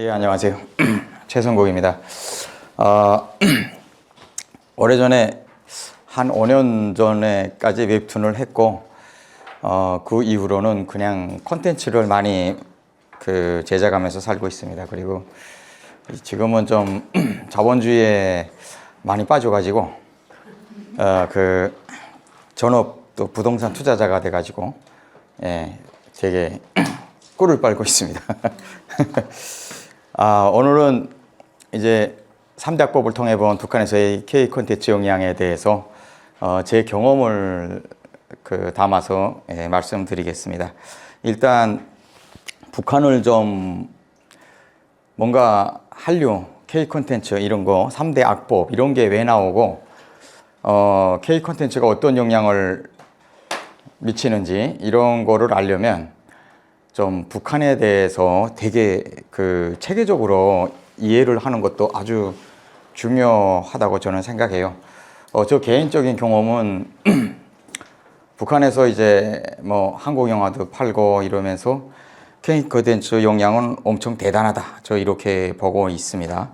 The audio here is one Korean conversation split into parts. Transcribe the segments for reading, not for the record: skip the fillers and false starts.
예, 안녕하세요. 최성국입니다. 오래전에 한 5년 전에까지 웹툰을 했고, 그 이후로는 그냥 콘텐츠를 많이 제작하면서 살고 있습니다. 그리고 지금은 좀 자본주의에 많이 빠져가지고, 전업도 부동산 투자자가 돼가지고, 예, 되게 꿀을 빨고 있습니다. 오늘은 이제 3대 악법을 통해 본 북한에서의 K 콘텐츠 영향에 대해서 제 경험을 담아서 말씀드리겠습니다. 일단 북한을 좀 뭔가 한류, K 콘텐츠 이런 거 3대 악법 이런 게 왜 나오고 K 콘텐츠가 어떤 영향을 미치는지 이런 거를 알려면 좀 북한에 대해서 되게 체계적으로 이해를 하는 것도 아주 중요하다고 저는 생각해요. 저 개인적인 경험은 북한에서 이제 뭐 한국 영화도 팔고 이러면서 K 콘텐츠 영향은 엄청 대단하다. 저 이렇게 보고 있습니다.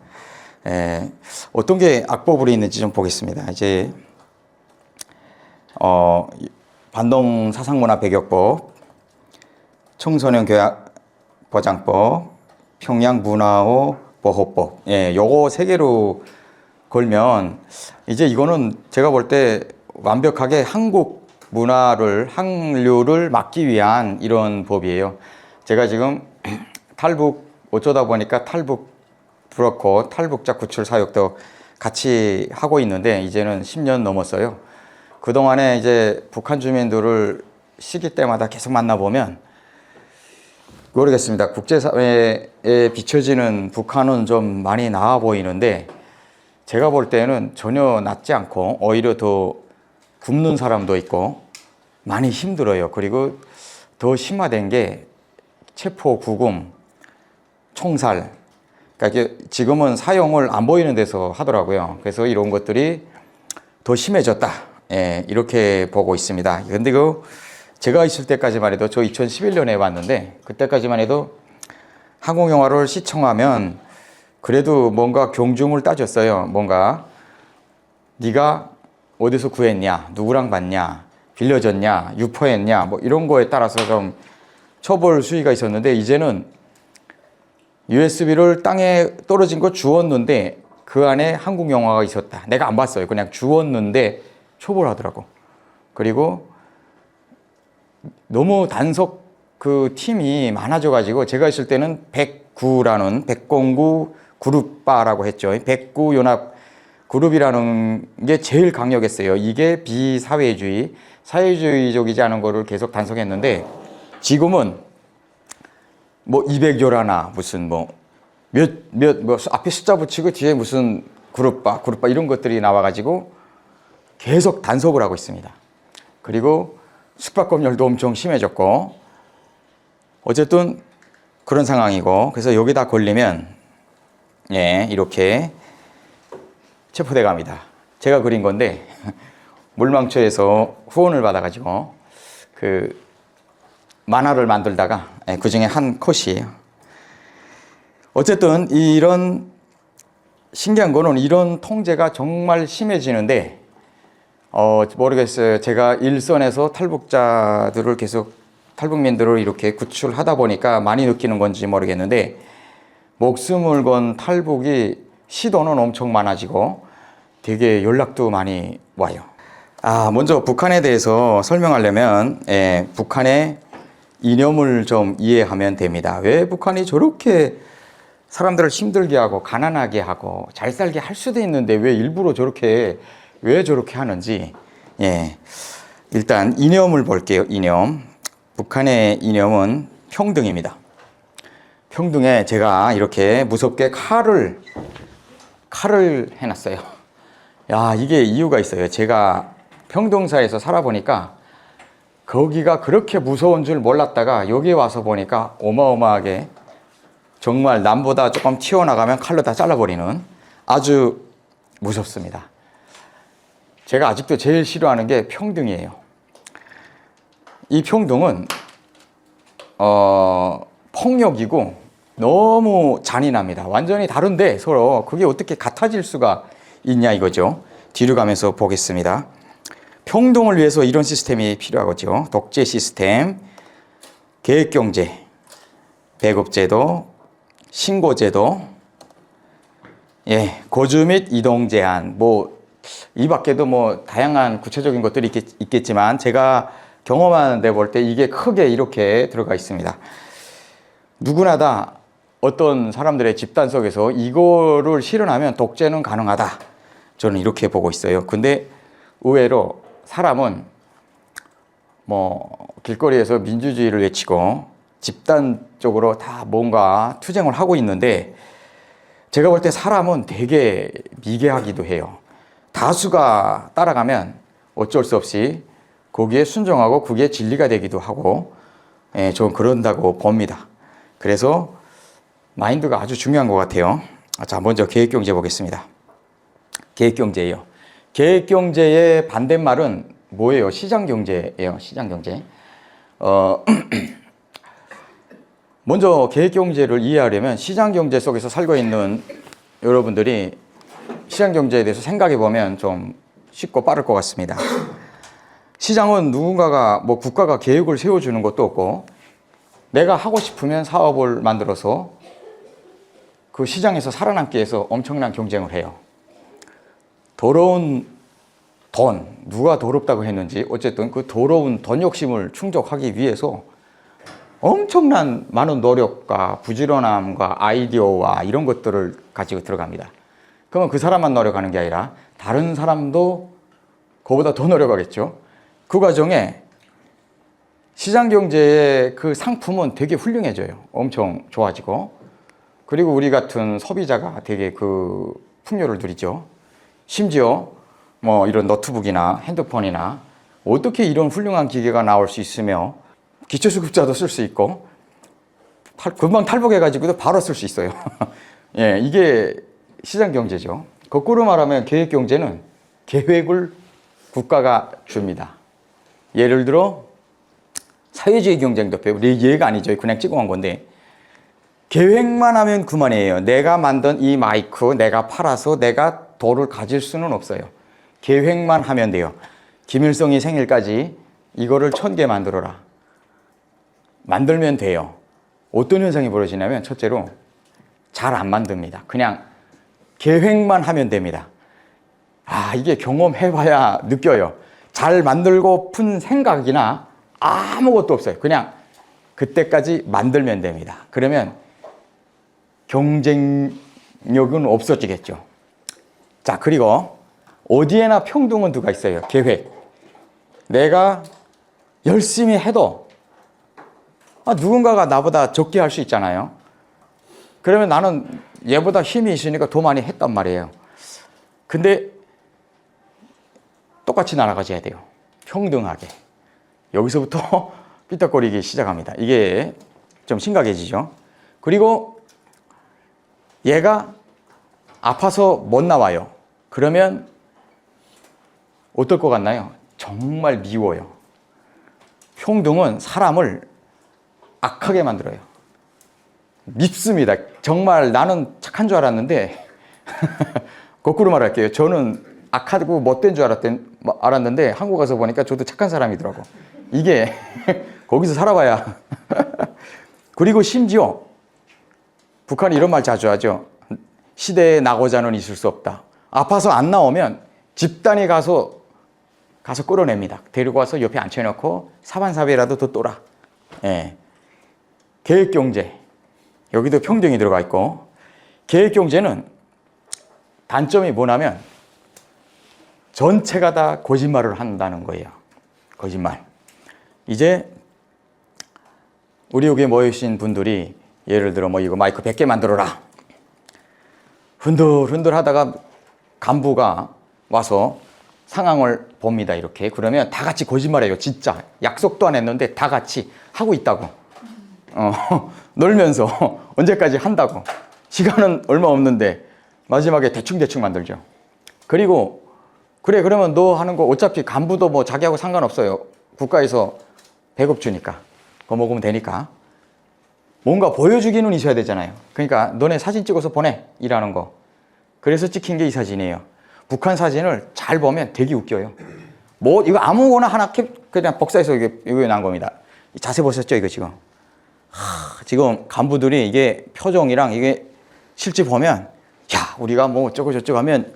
어떤 게 악법으로 있는지 좀 보겠습니다. 이제 반동 사상문화 배격법, 청소년 교약 보장법, 평양 문화호 보호법. 요거 세 개로 걸면 이제 이거는 제가 볼 때 완벽하게 한국 문화를, 한류를 막기 위한 이런 법이에요. 제가 지금 탈북 어쩌다 보니까 탈북 브로커, 탈북자 구출 사역도 같이 하고 있는데 이제는 10년 넘었어요. 그동안에 이제 북한 주민들을 시기 때마다 계속 만나보면 모르겠습니다. 국제사회에 비춰지는 북한은 좀 많이 나아 보이는데 제가 볼 때는 전혀 낫지 않고 오히려 더 굶는 사람도 있고 많이 힘들어요. 그리고 더 심화된 게 체포, 구금, 총살. 그러니까 지금은 사형을 안 보이는 데서 하더라고요. 그래서 이런 것들이 더 심해졌다. 이렇게 보고 있습니다. 근데 제가 있을 때까지만 해도 저 2011년에 왔는데 그때까지만 해도 한국 영화를 시청하면 그래도 뭔가 경중을 따졌어요. 뭔가 네가 어디서 구했냐, 누구랑 봤냐, 빌려줬냐, 유포했냐 뭐 이런 거에 따라서 좀 처벌 수위가 있었는데 이제는 USB를 땅에 떨어진 거 주웠는데 그 안에 한국 영화가 있었다. 내가 안 봤어요. 그냥 주웠는데 처벌하더라고. 그리고 너무 단속 팀이 많아져가지고 제가 있을 때는 109라는 109 그룹바라고 했죠. 109 연합 그룹이라는 게 제일 강력했어요. 이게 비사회주의, 사회주의적이지 않은 거를 계속 단속했는데 지금은 뭐 200여라나 무슨 뭐 앞에 숫자 붙이고 뒤에 무슨 그룹바 이런 것들이 나와가지고 계속 단속을 하고 있습니다. 그리고 숙박검열도 엄청 심해졌고 어쨌든 그런 상황이고 그래서 여기다 걸리면 이렇게 체포돼 갑니다. 제가 그린 건데 물망초에서 후원을 받아가지고 만화를 만들다가 그 중에 한 컷이에요. 어쨌든 이런 신기한 거는 이런 통제가 정말 심해지는데 모르겠어요. 제가 일선에서 탈북자들을 계속 탈북민들을 이렇게 구출하다 보니까 많이 느끼는 건지 모르겠는데 목숨을 건 탈북이 시도는 엄청 많아지고 되게 연락도 많이 와요. 먼저 북한에 대해서 설명하려면 북한의 이념을 좀 이해하면 됩니다. 왜 북한이 저렇게 사람들을 힘들게 하고 가난하게 하고 잘 살게 할 수도 있는데 왜 일부러 왜 저렇게 하는지. 일단 이념을 볼게요. 이념. 북한의 이념은 평등입니다. 평등에 제가 이렇게 무섭게 칼을 해놨어요. 이게 이유가 있어요. 제가 평동사에서 살아보니까 거기가 그렇게 무서운 줄 몰랐다가 여기 와서 보니까 어마어마하게 정말 남보다 조금 튀어나가면 칼로 다 잘라버리는 아주 무섭습니다. 제가 아직도 제일 싫어하는 게 평등이에요. 이 평등은 폭력이고 너무 잔인합니다. 완전히 다른데 서로 그게 어떻게 같아질 수가 있냐 이거죠. 뒤로 가면서 보겠습니다. 평등을 위해서 이런 시스템이 필요하겠죠. 독재 시스템, 계획경제, 배급제도, 신고제도, 예, 거주 및 이동 제한, 뭐 이 밖에도 뭐 다양한 구체적인 것들이 있겠지만 제가 경험하는 데 볼 때 이게 크게 이렇게 들어가 있습니다. 누구나 다 어떤 사람들의 집단 속에서 이거를 실현하면 독재는 가능하다. 저는 이렇게 보고 있어요. 근데 의외로 사람은 뭐 길거리에서 민주주의를 외치고 집단적으로 다 뭔가 투쟁을 하고 있는데 제가 볼 때 사람은 되게 미개하기도 해요. 다수가 따라가면 어쩔 수 없이 거기에 순종하고 그게 진리가 되기도 하고, 예, 저는 그런다고 봅니다. 그래서 마인드가 아주 중요한 것 같아요. 자, 먼저 계획경제 보겠습니다. 계획경제예요. 계획경제의 반대말은 뭐예요? 시장경제예요. 시장경제. 먼저 계획경제를 이해하려면 시장경제 속에서 살고 있는 여러분들이 시장경제에 대해서 생각해 보면 좀 쉽고 빠를 것 같습니다. 시장은 누군가가 뭐 국가가 계획을 세워주는 것도 없고 내가 하고 싶으면 사업을 만들어서 그 시장에서 살아남기 위해서 엄청난 경쟁을 해요. 더러운 돈, 누가 더럽다고 했는지 어쨌든 그 더러운 돈 욕심을 충족하기 위해서 엄청난 많은 노력과 부지런함과 아이디어와 이런 것들을 가지고 들어갑니다. 그러면 그 사람만 노력하는 게 아니라 다른 사람도 그보다 더 노력하겠죠. 그 과정에 시장경제의 그 상품은 되게 훌륭해져요. 엄청 좋아지고. 그리고 우리 같은 소비자가 되게 그 풍요를 누리죠. 심지어 뭐 이런 노트북이나 핸드폰이나 어떻게 이런 훌륭한 기계가 나올 수 있으며 기초수급자도 쓸 수 있고 금방 탈북해가지고도 바로 쓸 수 있어요. 예, 이게 시장경제죠. 거꾸로 말하면 계획경제는 계획을 국가가 줍니다. 예를 들어 사회주의 경쟁도 배우, 얘가 아니죠. 그냥 찍어온 건데 계획만 하면 그만이에요. 내가 만든 이 마이크 내가 팔아서 내가 돈을 가질 수는 없어요. 계획만 하면 돼요. 김일성이 생일까지 이거를 1000개 만들어라. 만들면 돼요. 어떤 현상이 벌어지냐면 첫째로 잘 안 만듭니다. 그냥 계획만 하면 됩니다. 아, 이게 경험해봐야 느껴요. 잘 만들고픈 생각이나 아무것도 없어요. 그냥 그때까지 만들면 됩니다. 그러면 경쟁력은 없어지겠죠. 자, 그리고 어디에나 평등은 누가 있어요? 계획. 내가 열심히 해도 누군가가 나보다 적게 할 수 있잖아요. 그러면 나는 얘보다 힘이 있으니까 더 많이 했단 말이에요. 근데 똑같이 날아가줘야 돼요. 평등하게. 여기서부터 삐딱거리기 시작합니다. 이게 좀 심각해지죠. 그리고 얘가 아파서 못 나와요. 그러면 어떨 것 같나요? 정말 미워요. 평등은 사람을 악하게 만들어요. 밉습니다. 정말 나는 착한 줄 알았는데 거꾸로 말할게요. 저는 악하고 못된 줄 알았는데 한국 가서 보니까 저도 착한 사람이더라고. 이게 거기서 살아봐야. 그리고 심지어 북한이 이런 말 자주 하죠. 시대에 나고자는 있을 수 없다. 아파서 안 나오면 집단이 가서 끌어냅니다. 데리고 와서 옆에 앉혀놓고 사반사배라도 더 ጦ라. 예. 계획경제. 여기도 평등이 들어가 있고, 계획경제는 단점이 뭐냐면 전체가 다 거짓말을 한다는 거예요. 거짓말. 이제 우리 여기에 모여주신 분들이 예를 들어 뭐 이거 마이크 100개 만들어라. 흔들흔들 하다가 간부가 와서 상황을 봅니다. 이렇게. 그러면 다 같이 거짓말해요. 진짜. 약속도 안 했는데 다 같이 하고 있다고. 놀면서 언제까지 한다고. 시간은 얼마 없는데 마지막에 대충 만들죠. 그리고 그래 그러면 너 하는 거 어차피 간부도 뭐 자기하고 상관없어요. 국가에서 배급 주니까. 그거 먹으면 되니까. 뭔가 보여주기는 있어야 되잖아요. 그러니까 너네 사진 찍어서 보내 이라는 거. 그래서 찍힌 게 이 사진이에요. 북한 사진을 잘 보면 되게 웃겨요. 뭐 이거 아무거나 하나 그냥 복사해서 이게 난 겁니다. 자세 보셨죠 이거 지금? 지금 간부들이 이게 표정이랑 이게 실제 보면 야 우리가 뭐 어쩌고 저쩌고 하면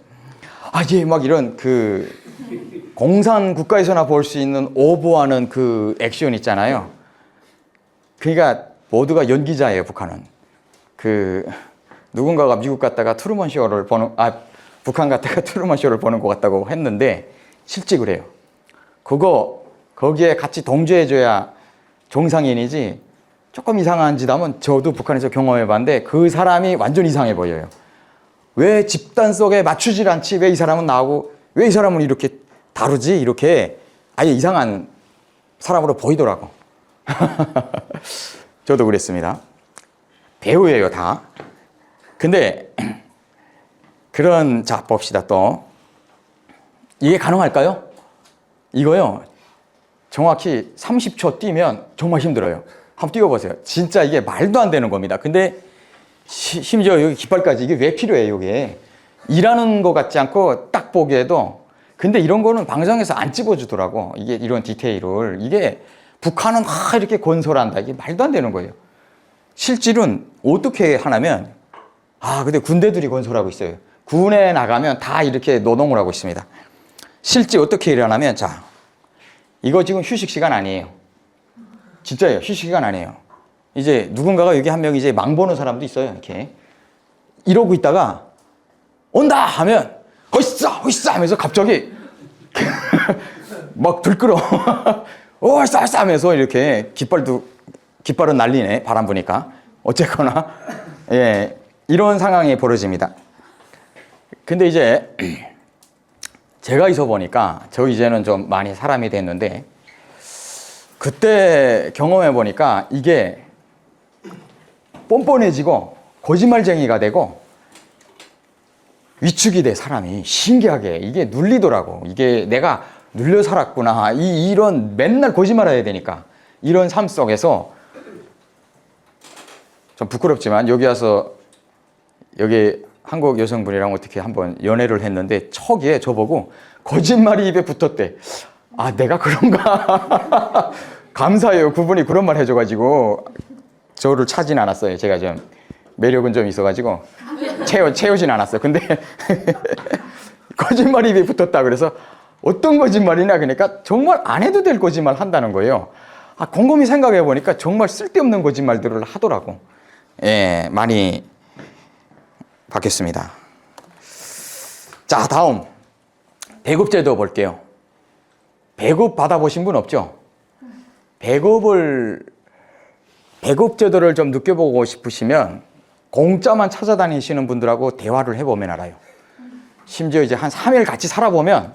이게 막 이런 그 공산 국가에서나 볼 수 있는 오버하는 그 액션 있잖아요. 그러니까 모두가 연기자예요. 북한은 그 누군가가 미국 갔다가 트루먼 쇼를 보는 북한 갔다가 트루먼 쇼를 보는 것 같다고 했는데 실제 그래요. 거기에 같이 동조해줘야 정상인이지 조금 이상한 짓 하면 저도 북한에서 경험해봤는데 그 사람이 완전 이상해 보여요. 왜 집단 속에 맞추질 않지? 왜 이 사람은 나하고 왜 이 사람은 이렇게 다르지? 이렇게 아예 이상한 사람으로 보이더라고. 저도 그랬습니다. 배우예요 다. 근데 자 봅시다 또. 이게 가능할까요? 이거요. 정확히 30초 뛰면 정말 힘들어요. 한번 뛰어보세요. 진짜 이게 말도 안 되는 겁니다. 근데 심지어 여기 깃발까지 이게 왜 필요해요, 이게? 일하는 것 같지 않고 딱 보기에도. 근데 이런 거는 방송에서 안 찍어주더라고. 이게 이런 디테일을. 이게 북한은 이렇게 건설한다. 이게 말도 안 되는 거예요. 실질은 어떻게 하냐면, 근데 군대들이 건설하고 있어요. 군에 나가면 다 이렇게 노동을 하고 있습니다. 실제 어떻게 일하냐면, 자, 이거 지금 휴식 시간 아니에요. 진짜예요. 휴식 시간 아니에요. 이제 누군가가 여기 한 명 이제 망 보는 사람도 있어요. 이렇게. 이러고 있다가 온다 하면 허이싸 하면서 갑자기 막 들끓어. 허이싸 하면서 이렇게 깃발은 날리네. 바람 부니까. 어쨌거나. 예. 이런 상황이 벌어집니다. 근데 이제 제가 있어 보니까 저 이제는 좀 많이 사람이 됐는데 그때 경험해 보니까 이게 뻔뻔해지고 거짓말쟁이가 되고 위축이 돼 사람이 신기하게 이게 눌리더라고. 이게 내가 눌려 살았구나. 이런 맨날 거짓말해야 되니까 이런 삶 속에서 좀 부끄럽지만 여기 와서 여기 한국 여성분이랑 어떻게 한번 연애를 했는데 초기에 저보고 거짓말이 입에 붙었대. 내가 그런가? 감사해요. 그분이 그런 말 해줘가지고 저를 차진 않았어요. 제가 좀 매력은 좀 있어가지고 채우진 않았어요. 근데 거짓말이 입에 붙었다. 그래서 어떤 거짓말이냐? 그러니까 정말 안 해도 될 거짓말 한다는 거예요. 곰곰이 생각해 보니까 정말 쓸데없는 거짓말들을 하더라고. 예, 많이 바뀌었습니다. 자, 다음 배급제도 볼게요. 배급 받아보신 분 없죠? 배급제도를 좀 느껴보고 싶으시면 공짜만 찾아다니시는 분들하고 대화를 해보면 알아요. 심지어 이제 한 3일 같이 살아보면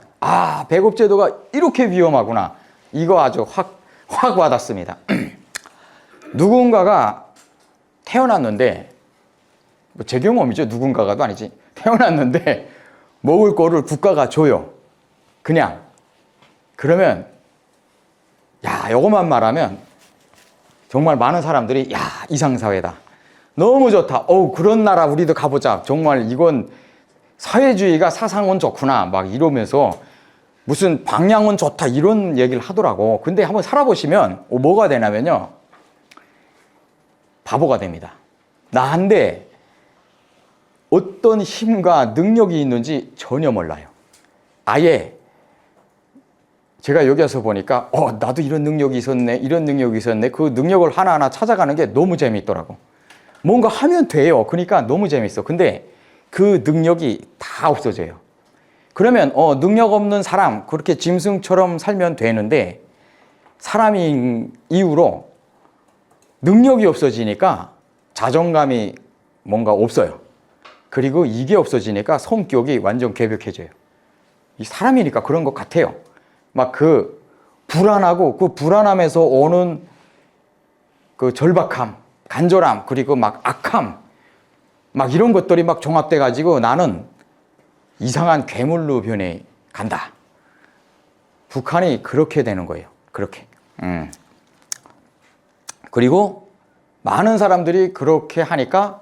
배급제도가 이렇게 위험하구나. 이거 아주 확 와닿습니다. 누군가가 태어났는데 제 경험이죠. 누군가가도 아니지. 태어났는데 먹을 거를 국가가 줘요. 그냥. 그러면 요것만 말하면 정말 많은 사람들이 이상사회다. 너무 좋다. 그런 나라 우리도 가보자. 정말 이건 사회주의가 사상은 좋구나. 막 이러면서 무슨 방향은 좋다. 이런 얘기를 하더라고. 근데 한번 살아보시면 뭐가 되냐면요. 바보가 됩니다. 나한테 어떤 힘과 능력이 있는지 전혀 몰라요. 아예 제가 여기 와서 보니까 나도 이런 능력이 있었네. 이런 능력이 있었네. 그 능력을 하나하나 찾아가는 게 너무 재미있더라고. 뭔가 하면 돼요. 그러니까 너무 재밌어. 근데 그 능력이 다 없어져요. 그러면 능력 없는 사람 그렇게 짐승처럼 살면 되는데 사람인 이후로 능력이 없어지니까 자존감이 뭔가 없어요. 그리고 이게 없어지니까 성격이 완전 괴벽해져요. 이 사람이니까 그런 것 같아요. 막 그 불안하고 그 불안함에서 오는 그 절박함, 간절함, 그리고 막 악함, 막 이런 것들이 막 종합돼 가지고 나는 이상한 괴물로 변해 간다. 북한이 그렇게 되는 거예요. 그렇게. 그리고 많은 사람들이 그렇게 하니까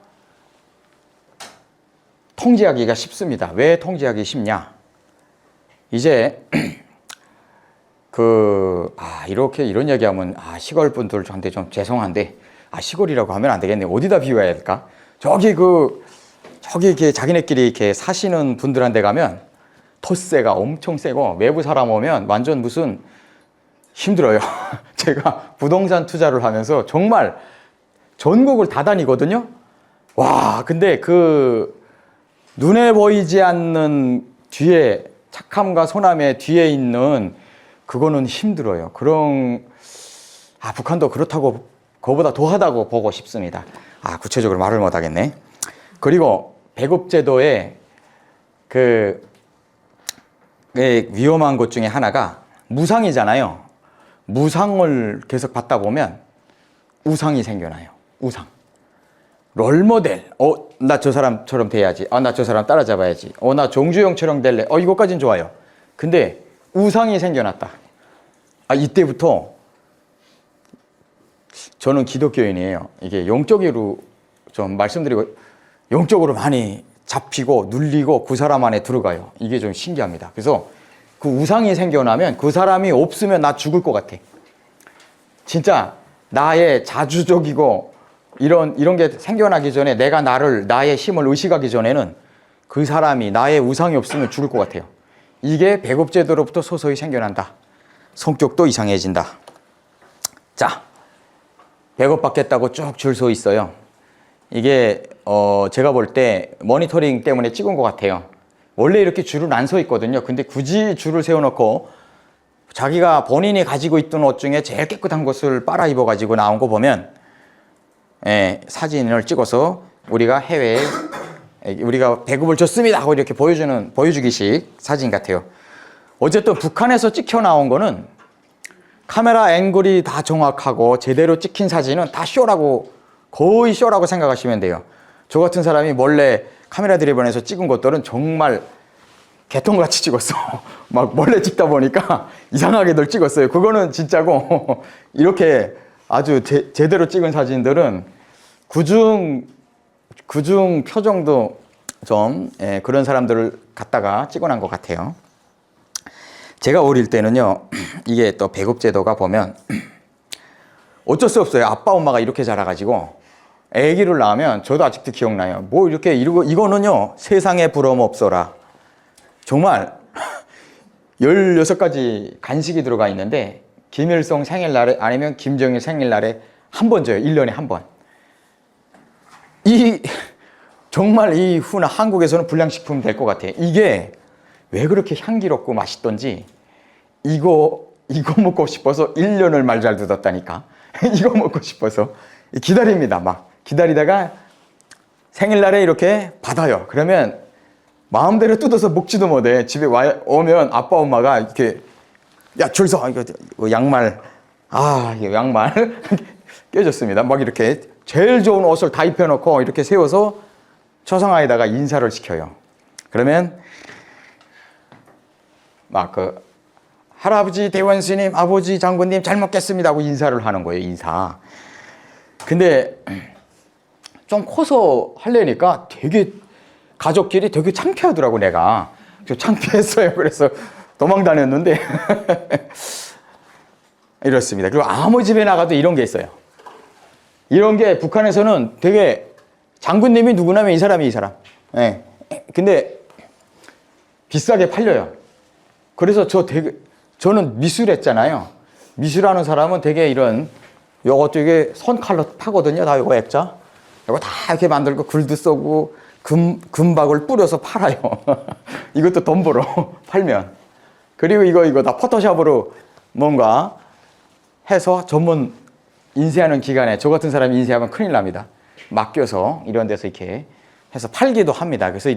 통제하기가 쉽습니다. 왜 통제하기 쉽냐? 이제 이렇게 이런 얘기하면 시골 분들한테 좀 죄송한데 시골이라고 하면 안 되겠네. 어디다 비유해야 될까? 저기 이렇게 자기네끼리 이렇게 사시는 분들한테 가면 텃세가 엄청 세고 외부 사람 오면 완전 무슨 힘들어요. 제가 부동산 투자를 하면서 정말 전국을 다 다니거든요. 와, 근데 그 눈에 보이지 않는 뒤에 착함과 소남의 뒤에 있는 그거는 힘들어요. 북한도 그렇다고 그거보다 더하다고 보고 싶습니다. 구체적으로 말을 못 하겠네. 그리고 배급제도의 위험한 것 중에 하나가 무상이잖아요. 무상을 계속 받다 보면 우상이 생겨나요. 우상. 롤모델. 나 저 사람처럼 돼야지. 나 저 사람 따라잡아야지. 나 정주영처럼 될래. 이것까진 좋아요. 근데 우상이 생겨났다. 이때부터 저는 기독교인이에요. 이게 영적으로 좀 말씀드리고 영적으로 많이 잡히고 눌리고 그 사람 안에 들어가요. 이게 좀 신기합니다. 그래서 그 우상이 생겨나면 그 사람이 없으면 나 죽을 것 같아. 진짜 나의 자주적이고 이런 게 생겨나기 전에 내가 나의 힘을 의식하기 전에는 그 사람이 나의 우상이 없으면 죽을 것 같아요. 이게 배급제도로부터 서서히 생겨난다. 성격도 이상해진다. 자, 배급받겠다고 쭉 줄 서 있어요. 이게 제가 볼 때 모니터링 때문에 찍은 것 같아요. 원래 이렇게 줄은 안 서 있거든요. 근데 굳이 줄을 세워놓고 자기가 본인이 가지고 있던 옷 중에 제일 깨끗한 것을 빨아 입어가지고 나온 거 보면 사진을 찍어서 우리가 해외에 우리가 배급을 줬습니다 하고 이렇게 보여주기식 사진 같아요. 어쨌든 북한에서 찍혀 나온 거는 카메라 앵글이 다 정확하고 제대로 찍힌 사진은 다 거의 쇼라고 생각하시면 돼요. 저 같은 사람이 몰래 카메라 드리번에서 찍은 것들은 정말 개똥같이 찍었어. 막 몰래 찍다 보니까 이상하게들 찍었어요. 그거는 진짜고 이렇게 아주 제대로 찍은 사진들은 그중 표정도 좀 그런 사람들을 갖다가 찍어놓은 것 같아요. 제가 어릴 때는요, 이게 또 배급제도가 보면 어쩔 수 없어요. 아빠 엄마가 이렇게 자라가지고 아기를 낳으면 저도 아직도 기억나요. 이거는요, 세상에 부러움 없어라. 정말 16가지 간식이 들어가 있는데 김일성 생일날에 아니면 김정일 생일날에 한 번 줘요. 1년에 한 번. 정말 이 후나 한국에서는 불량식품 될 것 같아. 이게 왜 그렇게 향기롭고 맛있던지 이거 먹고 싶어서 1년을 말 잘 듣었다니까. 이거 먹고 싶어서 기다립니다. 막 기다리다가 생일날에 이렇게 받아요. 그러면 마음대로 뜯어서 먹지도 못해. 집에 오면 아빠 엄마가 이렇게 줄 서. 이거 양말 이거 양말 깨졌습니다. 막 이렇게 제일 좋은 옷을 다 입혀놓고 이렇게 세워서 초상화에다가 인사를 시켜요. 그러면 할아버지 대원스님, 아버지 장군님 잘 먹겠습니다 하고 인사를 하는 거예요. 인사. 근데 좀 커서 하려니까 가족끼리 되게 창피하더라고, 내가. 창피했어요. 그래서 도망 다녔는데 이렇습니다. 그리고 아무 집에 나가도 이런 게 있어요. 이런 게 북한에서는 되게 장군님이 누구냐면 이 사람. 근데 비싸게 팔려요. 그래서 저는 미술했잖아요. 미술하는 사람은 되게 요것도 이게 손칼로 파거든요. 다 요거 액자. 요거 다 이렇게 만들고 글도 쓰고 금박을 뿌려서 팔아요. 이것도 돈 벌어. 팔면. 그리고 이거 다 포토샵으로 뭔가 해서 전문 인쇄하는 기간에 저 같은 사람이 인쇄하면 큰일 납니다. 맡겨서 이런 데서 이렇게 해서 팔기도 합니다. 그래서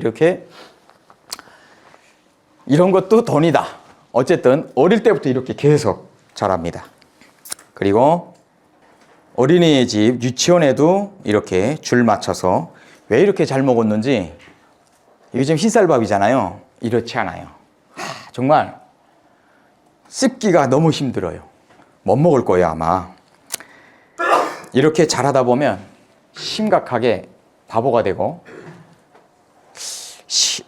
이런 것도 돈이다. 어쨌든 어릴 때부터 이렇게 계속 자랍니다. 그리고 어린이집 유치원에도 이렇게 줄 맞춰서 왜 이렇게 잘 먹었는지, 이게 지금 흰쌀밥이잖아요. 이렇지 않아요. 정말 씹기가 너무 힘들어요. 못 먹을 거예요, 아마. 이렇게 잘하다 보면 심각하게 바보가 되고,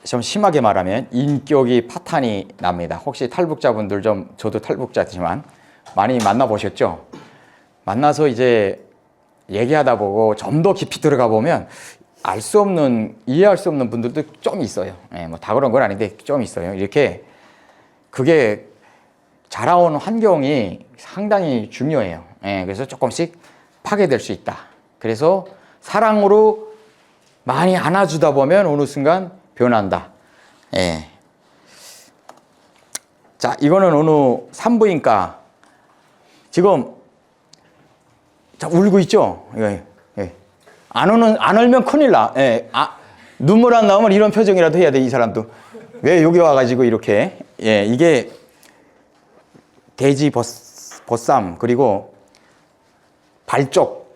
좀 심하게 말하면 인격이 파탄이 납니다. 혹시 탈북자분들 좀, 저도 탈북자지만 많이 만나보셨죠? 만나서 이제 얘기하다 보고 좀 더 깊이 들어가 보면 알 수 없는, 이해할 수 없는 분들도 좀 있어요. 예, 뭐 다 그런 건 아닌데 좀 있어요. 이렇게 그게 자라온 환경이 상당히 중요해요. 예, 그래서 조금씩 파괴될 수 있다. 그래서 사랑으로 많이 안아주다 보면 어느 순간 변한다. 예. 자, 이거는 어느 산부인과 지금 자, 울고 있죠? 예. 예. 안 울면 큰일 나. 예. 눈물 안 나오면 이런 표정이라도 해야 돼, 이 사람도. 왜 여기 와가지고 이렇게. 예, 이게 돼지 보쌈, 그리고 발쪽,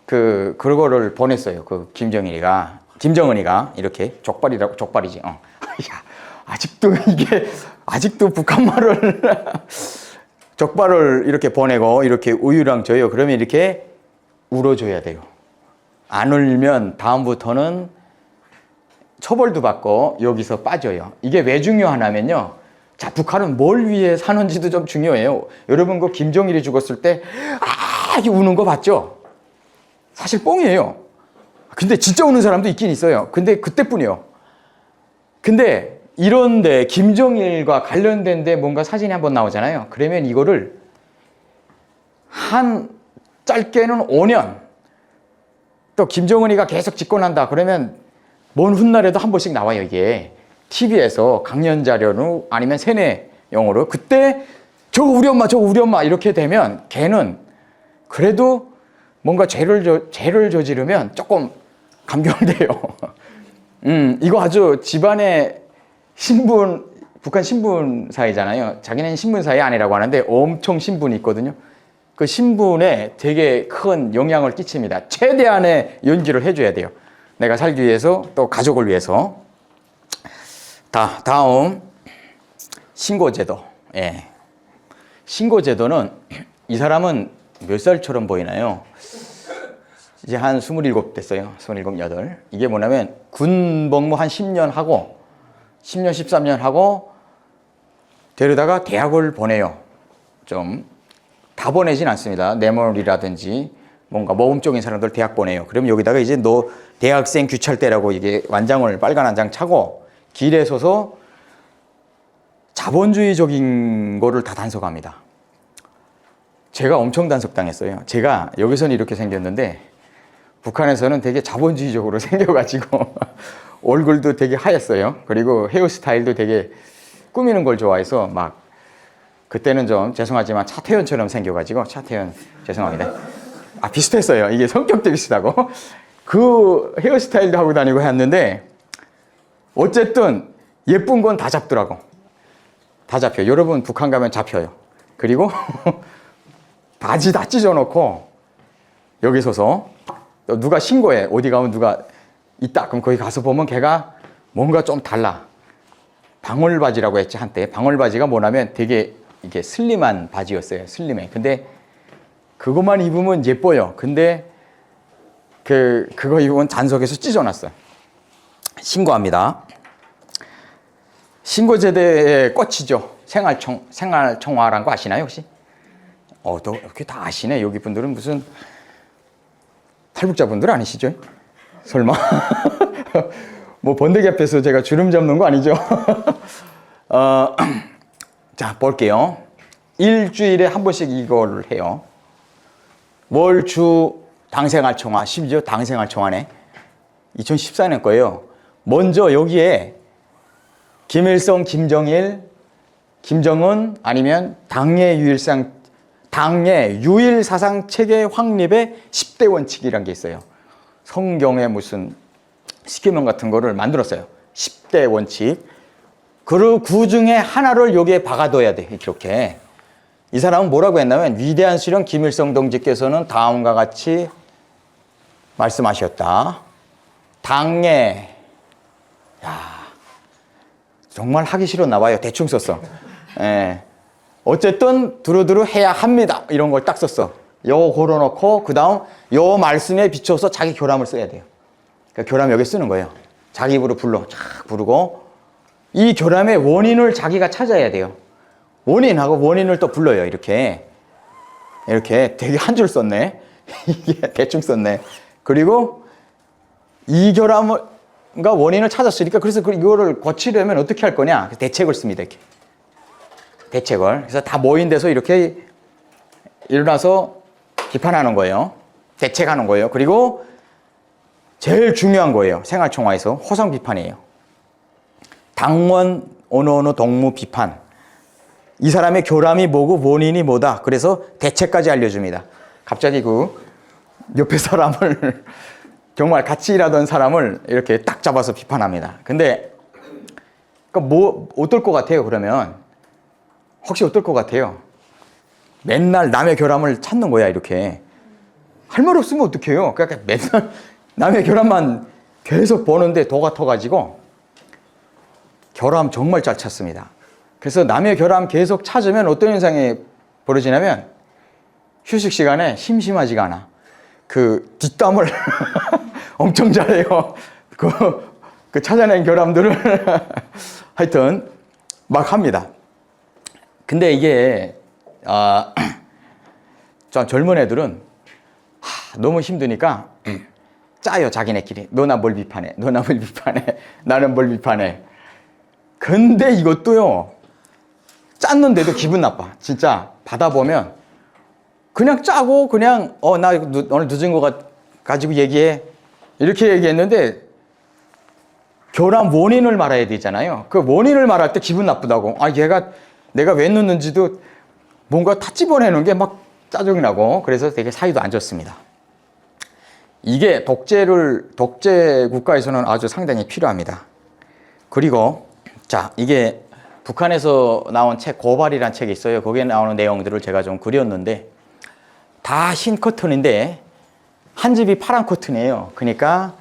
그거를 보냈어요. 김정은이가 이렇게 족발이지. 야, 아직도 북한 말을 족발을 이렇게 보내고 이렇게 우유랑 줘요. 그러면 이렇게 울어줘야 돼요. 안 울면 다음부터는 처벌도 받고 여기서 빠져요. 이게 왜 중요하냐면요. 자, 북한은 뭘 위해 사는지도 좀 중요해요. 여러분, 그 김정일이 죽었을 때, 이렇게 우는 거 봤죠? 사실 뻥이에요. 근데 진짜 우는 사람도 있긴 있어요. 근데 그때뿐이요. 근데 이런데 김정일과 관련된 데 뭔가 사진이 한번 나오잖아요. 그러면 이거를 짧게는 5년, 또 김정은이가 계속 집권한다. 그러면 먼 훗날에도 한 번씩 나와요, 이게. TV에서 강연 자료로 아니면 세뇌용으로. 그때 저거 우리 엄마 이렇게 되면 걔는 그래도 뭔가 죄를 저지르면 조금 감경돼요. 이거 아주 집안의 북한 신분사이잖아요. 자기는 신분사이 아니라고 하는데 엄청 신분이 있거든요. 그 신분에 되게 큰 영향을 끼칩니다. 최대한의 연기를 해줘야 돼요. 내가 살기 위해서, 또 가족을 위해서. 다음 신고제도. 예. 신고제도는 이 사람은 몇 살처럼 보이나요? 이제 한 27 됐어요. 27, 8. 이게 뭐냐면 군복무 한 10년 하고 10년, 13년 하고 데려다가 대학을 보내요. 좀 다 보내진 않습니다. 뇌물이라든지 뭔가 모범적인 사람들 대학 보내요. 그럼 여기다가 이제 너 대학생 규찰대라고 이게 완장을 빨간 완장 차고 길에 서서 자본주의적인 거를 다 단속합니다. 제가 엄청 단속당했어요. 제가 여기서는 이렇게 생겼는데 북한에서는 되게 자본주의적으로 생겨가지고 얼굴도 되게 하였어요. 그리고 헤어스타일도 되게 꾸미는 걸 좋아해서 막 그때는 좀 죄송하지만 차태현처럼 생겨가지고 차태현 죄송합니다. 비슷했어요. 이게 성격도 비슷하고 그 헤어스타일도 하고 다니고 했는데 어쨌든 예쁜 건 다 잡더라고. 다 잡혀. 여러분 북한 가면 잡혀요. 그리고 바지 다 찢어놓고 여기 서서 누가 신고해. 어디 가면 누가 있다. 그럼 거기 가서 보면 걔가 뭔가 좀 달라. 방울바지라고 했지 한때. 방울바지가 뭐냐면 되게 이게 슬림한 바지였어요. 슬림해. 근데 그것만 입으면 예뻐요. 근데 그거 입으면 단속에서 찢어놨어요. 신고합니다. 신고제대의 꽃이죠. 생활청화라는 거 아시나요 혹시? 또 이렇게 다 아시네. 여기 분들은 무슨 탈북자분들 아니시죠? 설마? 뭐 번데기 앞에서 제가 주름 잡는 거 아니죠? 자, 볼게요. 일주일에 한 번씩 이걸 해요. 월주 당생활청화, 심지어 당생활청화네. 2014년 거예요. 먼저 여기에 김일성, 김정일, 김정은 아니면 당의 유일사상 체계 확립의 10대 원칙이라는 게 있어요. 성경에 무슨 십계명 같은 거를 만들었어요. 10대 원칙. 그리고 그 중에 하나를 여기에 박아둬야 돼. 이렇게. 이 사람은 뭐라고 했냐면 위대한 수령 김일성 동지께서는 다음과 같이 말씀하셨다. 당의 정말 하기 싫었나 봐요. 대충 썼어. 예. 어쨌든 두루두루 해야 합니다. 이런 걸 딱 썼어. 요거 걸어놓고 그 다음 요 말씀에 비춰서 자기 결함을 써야 돼요. 그러니까 결함 여기 쓰는 거예요. 자기 입으로 불러 쫙 부르고 이 결함의 원인을 자기가 찾아야 돼요. 원인하고 원인을 또 불러요. 이렇게 되게 한 줄 썼네. 이게 대충 썼네. 그리고 이 결함과 원인을 찾았으니까 그래서 이거를 고치려면 어떻게 할 거냐? 대책을 씁니다. 이렇게 대책을. 그래서 다 모인 데서 이렇게 일어나서 비판하는 거예요. 대책하는 거예요. 그리고 제일 중요한 거예요. 생활총화에서 호성 비판이에요. 당원 어느 동무 비판. 이 사람의 결함이 뭐고 원인이 뭐다. 그래서 대책까지 알려줍니다. 갑자기 그 옆에 사람을 정말 같이 일하던 사람을 이렇게 딱 잡아서 비판합니다. 근데 뭐 어떨 것 같아요? 그러면 혹시 어떨 것 같아요? 맨날 남의 결함을 찾는 거야. 이렇게 할 말 없으면 어떡해요? 그러니까 맨날 남의 결함만 계속 보는데 도 같아가지고 결함 정말 잘 찾습니다. 그래서 남의 결함 계속 찾으면 어떤 현상이 벌어지냐면 휴식 시간에 심심하지가 않아. 그 뒷담을 엄청 잘해요. 그 찾아낸 결함들을 하여튼 막 합니다. 근데 이게 좀 젊은 애들은 너무 힘드니까 짜요. 자기네끼리. 너나 뭘 비판해. 너나 뭘 비판해. 나는 뭘 비판해. 근데 이것도요. 짰는데도 기분 나빠. 진짜 받아보면 그냥 짜고 그냥 나 오늘 늦은 거 가지고 얘기해. 이렇게 얘기했는데 결함 원인을 말해야 되잖아요. 그 원인을 말할 때 기분 나쁘다고. 내가 왜 늦는지도 뭔가 다 집어내는 게 막 짜증이 나고 그래서 되게 사이도 안 좋습니다. 이게 독재 국가에서는 아주 상당히 필요합니다. 그리고 자, 이게 북한에서 나온 책 고발이라는 책이 있어요. 거기에 나오는 내용들을 제가 좀 그렸는데 다 흰 커튼인데 한 집이 파란 커튼이에요. 그러니까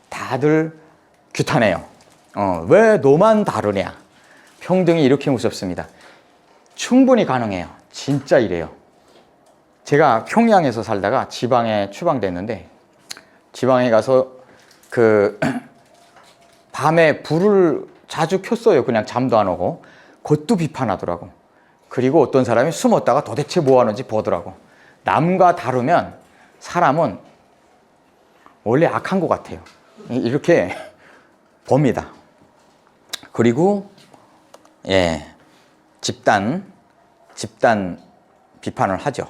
다들 규탄해요. 왜 너만 다르냐? 평등이 이렇게 무섭습니다. 충분히 가능해요. 진짜 이래요. 제가 평양에서 살다가 지방에 추방됐는데 지방에 가서 밤에 불을 자주 켰어요. 그냥 잠도 안 오고. 그것도 비판하더라고. 그리고 어떤 사람이 숨었다가 도대체 뭐 하는지 보더라고. 남과 다르면 사람은 원래 악한 것 같아요. 이렇게 봅니다. 그리고 집단 비판을 하죠.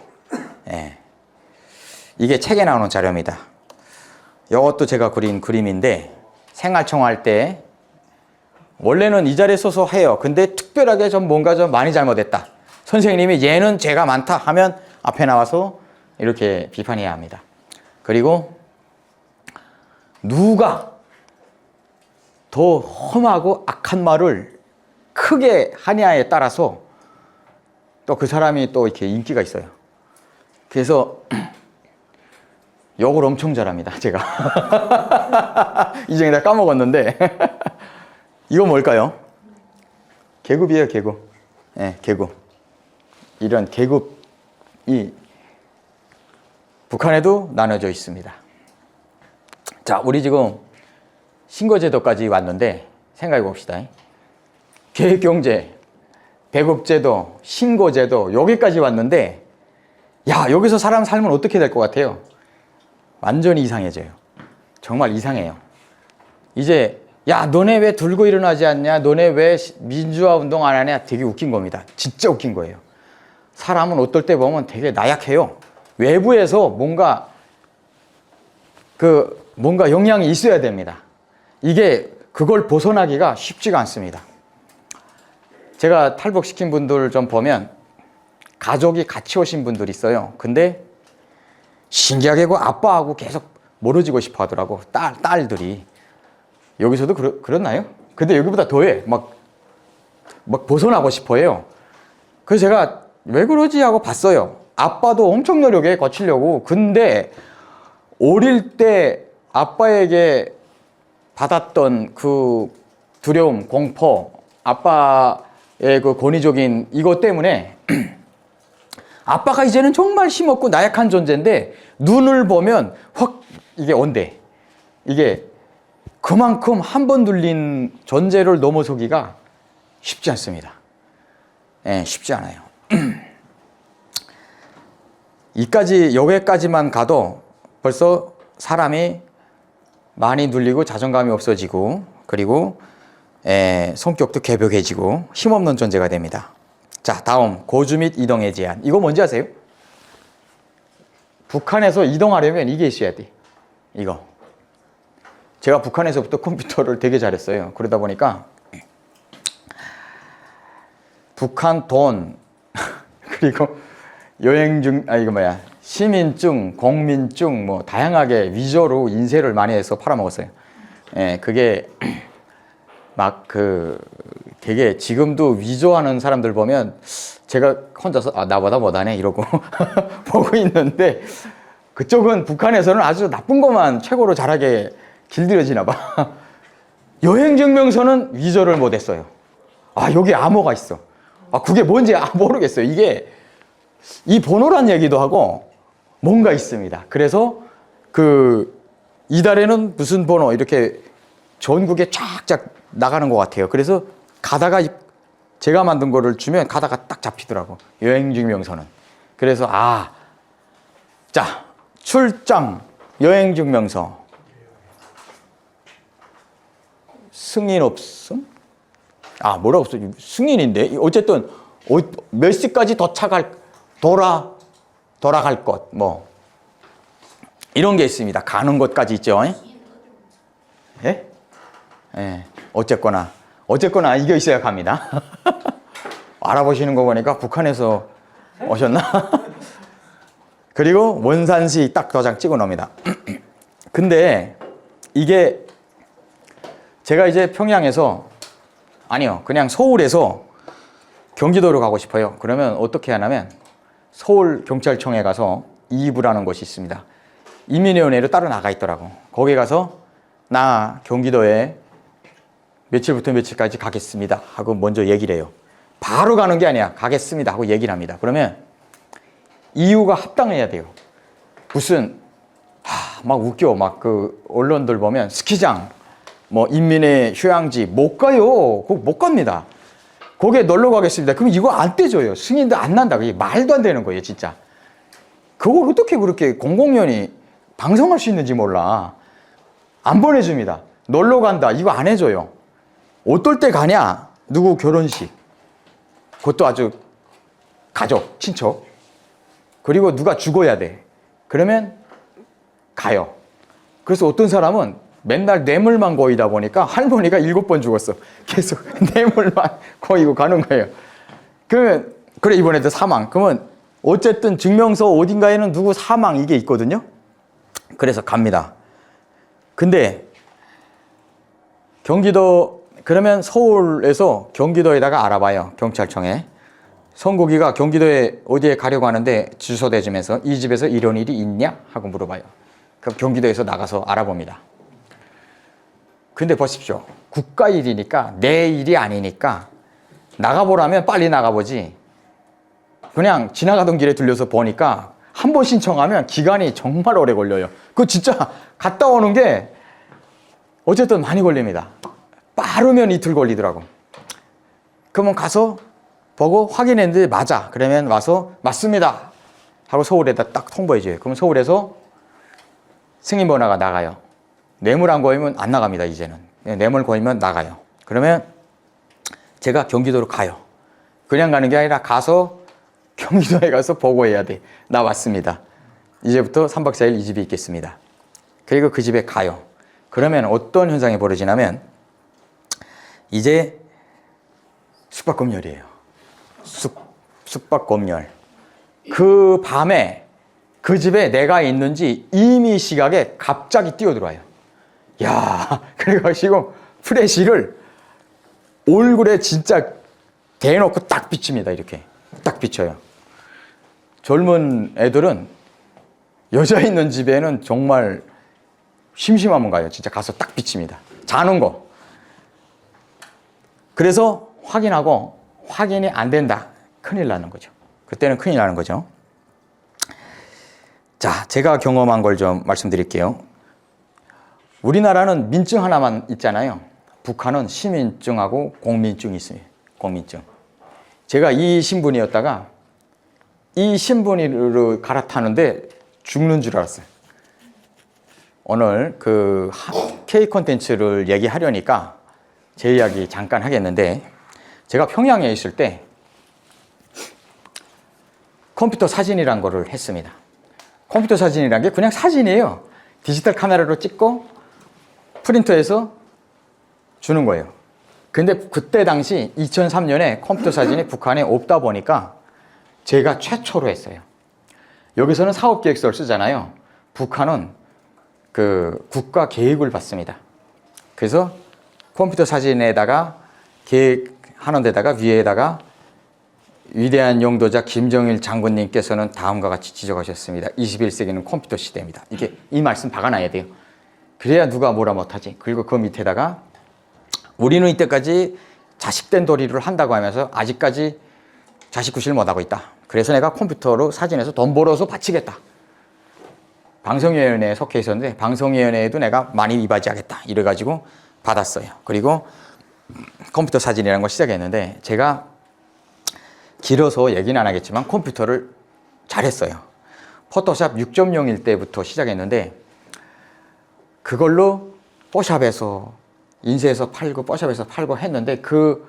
이게 책에 나오는 자료입니다. 이것도 제가 그린 그림인데 생활청화할 때 원래는 이 자리에 서서 해요. 근데 특별하게 좀 뭔가 좀 많이 잘못했다. 선생님이 얘는 죄가 많다 하면 앞에 나와서 이렇게 비판해야 합니다. 그리고 누가 더 험하고 악한 말을 크게 하냐에 따라서 또 그 사람이 또 이렇게 인기가 있어요. 그래서 욕을 엄청 잘합니다. 제가 이제 다 까먹었는데 이거 뭘까요? 계급이에요. 계급. 계급. 이런 계급이 북한에도 나눠져 있습니다. 자, 우리 지금 신고제도까지 왔는데 생각해 봅시다. 계획경제, 배급제도, 신고제도 여기까지 왔는데 여기서 사람 살면 어떻게 될 것 같아요? 완전히 이상해져요. 정말 이상해요. 이제 너네 왜 들고 일어나지 않냐? 너네 왜 민주화 운동 안 하냐? 되게 웃긴 겁니다. 진짜 웃긴 거예요. 사람은 어떨 때 보면 되게 나약해요. 외부에서 뭔가 영향이 있어야 됩니다. 이게 그걸 벗어나기가 쉽지가 않습니다. 제가 탈북시킨 분들 좀 보면 가족이 같이 오신 분들이 있어요. 근데 신기하게 그 아빠하고 계속 멀어지고 싶어 하더라고. 딸들이. 여기서도 그렇나요? 근데 여기보다 더해. 막 벗어나고 싶어 해요. 그래서 제가 왜 그러지 하고 봤어요. 아빠도 엄청 노력해 거치려고. 근데 어릴 때 아빠에게 받았던 그 두려움, 공포, 아빠의 그 권위적인 이것 때문에 아빠가 이제는 정말 힘없고 나약한 존재인데 눈을 보면 확 이게 온대. 이게 그만큼 한 번 눌린 존재를 넘어서기가 쉽지 않습니다. 예, 쉽지 않아요. 여기까지만 가도 벌써 사람이 많이 눌리고 자존감이 없어지고 그리고 성격도 개벽해지고 힘없는 존재가 됩니다. 자, 다음 고주 및 이동의 제한. 이거 뭔지 아세요? 북한에서 이동하려면 이게 있어야 돼. 이거. 제가 북한에서부터 컴퓨터를 되게 잘했어요. 그러다 보니까 북한 돈 그리고 여행증, 시민증, 공민증 뭐 다양하게 위조로 인쇄를 많이 해서 팔아먹었어요. 예, 그게 막 되게 지금도 위조하는 사람들 보면 제가 혼자서 나보다 못하네 이러고 보고 있는데 그쪽은 북한에서는 아주 나쁜 것만 최고로 잘하게 길들여지나 봐. 여행증명서는 위조를 못했어요. 여기 암호가 있어. 그게 뭔지 모르겠어요. 이게 이 번호란 얘기도 하고 뭔가 있습니다. 그래서 이달에는 무슨 번호 이렇게 전국에 쫙쫙 나가는 것 같아요. 그래서 가다가 제가 만든 거를 주면 가다가 딱 잡히더라고. 여행증명서는. 그래서 자, 출장 여행증명서 승인 없음? 뭐라고 없어? 승인인데 어쨌든 몇 시까지 돌아갈 것 뭐 이런 게 있습니다. 가는 것까지 있죠. 예? 예. 어쨌거나 이게 있어야 갑니다. 알아보시는 거 보니까 북한에서 오셨나? 그리고 원산시 딱 도장 찍어 놓습니다. 근데 이게 제가 이제 그냥 서울에서 경기도로 가고 싶어요. 그러면 어떻게 하냐면 서울경찰청에 가서 이부라는 곳이 있습니다. 인민위원회로 따로 나가 있더라고. 거기 가서 나 경기도에 며칠부터 며칠까지 가겠습니다 하고 먼저 얘기를 해요. 바로 가는 게 아니야. 가겠습니다 하고 얘기를 합니다. 그러면 이유가 합당해야 돼요. 무슨 막 웃겨. 언론들 보면 스키장 인민의 휴양지 못 가요. 못 갑니다. 거기에 놀러 가겠습니다. 그럼 이거 안 떼줘요. 승인도 안 난다. 그게 말도 안 되는 거예요, 진짜. 그걸 어떻게 그렇게 공공연히 방송할 수 있는지 몰라. 안 보내줍니다. 놀러 간다. 이거 안 해줘요. 어떨 때 가냐? 누구 결혼식. 그것도 아주 가족, 친척. 그리고 누가 죽어야 돼. 그러면 가요. 그래서 어떤 사람은 맨날 뇌물만 거이다 보니까 할머니가 7번 죽었어. 계속 뇌물만 거이고 가는 거예요. 그래, 이번에도 사망. 그러면 어쨌든 증명서 어딘가에는 누구 사망 이게 있거든요. 그래서 갑니다. 근데 그러면 서울에서 경기도에다가 알아봐요. 경찰청에. 선고기가 경기도에 어디에 가려고 하는데 주소 대주면서 이 집에서 이런 일이 있냐? 하고 물어봐요. 그럼 경기도에서 나가서 알아봅니다. 근데 보십시오. 국가 일이니까 내 일이 아니니까 나가보라면 빨리 나가보지. 그냥 지나가던 길에 들려서 보니까 한 번 신청하면 기간이 정말 오래 걸려요. 그거 진짜 갔다 오는 게 어쨌든 많이 걸립니다. 빠르면 이틀 걸리더라고. 그러면 가서 보고 확인했는데 맞아. 그러면 와서 맞습니다 하고 서울에다 딱 통보해줘요. 그럼 서울에서 승인번호가 나가요. 뇌물 안 거이면 안 나갑니다. 이제는. 뇌물 거이면 나가요. 그러면 제가 경기도로 가요. 그냥 가는 게 아니라 가서 경기도에 가서 보고해야 돼. 나 왔습니다. 이제부터 3박 4일 이 집에 있겠습니다. 그리고 그 집에 가요. 그러면 어떤 현상이 벌어지냐면 이제 숙박검열이에요. 숙박검열. 그 밤에 그 집에 내가 있는지 이미 시각에 갑자기 뛰어들어와요. 야, 그래가지고 프레시를 얼굴에 진짜 대놓고 딱 비칩니다. 이렇게 딱 비쳐요. 젊은 애들은 여자 있는 집에는 정말 심심하면 가요. 진짜 가서 딱 비칩니다. 자는 거. 그래서 확인하고 확인이 안 된다. 큰일 나는 거죠. 그때는 큰일 나는 거죠. 자, 제가 경험한 걸 좀 말씀드릴게요. 우리나라는 민증 하나만 있잖아요. 북한은 시민증하고 공민증이 있어요. 공민증. 제가 이 신분이었다가 이 신분으로 갈아타는데 죽는 줄 알았어요. 오늘 그 K 콘텐츠를 얘기하려니까 제 이야기 잠깐 하겠는데, 제가 평양에 있을 때 컴퓨터 사진이란 거를 했습니다. 컴퓨터 사진이란 게 그냥 사진이에요. 디지털 카메라로 찍고 프린터해서 주는 거예요. 근데 그때 당시 2003년에 컴퓨터 사진이 북한에 없다 보니까 제가 최초로 했어요. 여기서는 사업계획서를 쓰잖아요. 북한은 그 국가 계획을 받습니다. 그래서 컴퓨터 사진에다가 계획하는 데다가 위에다가 위대한 용도자 김정일 장군님께서는 다음과 같이 지적하셨습니다. 21세기는 컴퓨터 시대입니다. 이게 이 말씀 박아놔야 돼요. 그래야 누가 뭐라 못하지. 그리고 그 밑에다가 우리는 이때까지 자식된 도리를 한다고 하면서 아직까지 자식 구실 못하고 있다. 그래서 내가 컴퓨터로 사진에서 돈 벌어서 바치겠다. 방송위원회에 속해 있었는데 방송위원회에도 내가 많이 이바지하겠다. 이래가지고 받았어요. 그리고 컴퓨터 사진이라는 걸 시작했는데, 제가 길어서 얘기는 안 하겠지만 컴퓨터를 잘했어요. 포토샵 6.0일 때부터 시작했는데 그걸로 뽀샵에서 인쇄해서 팔고 뽀샵에서 팔고 했는데 그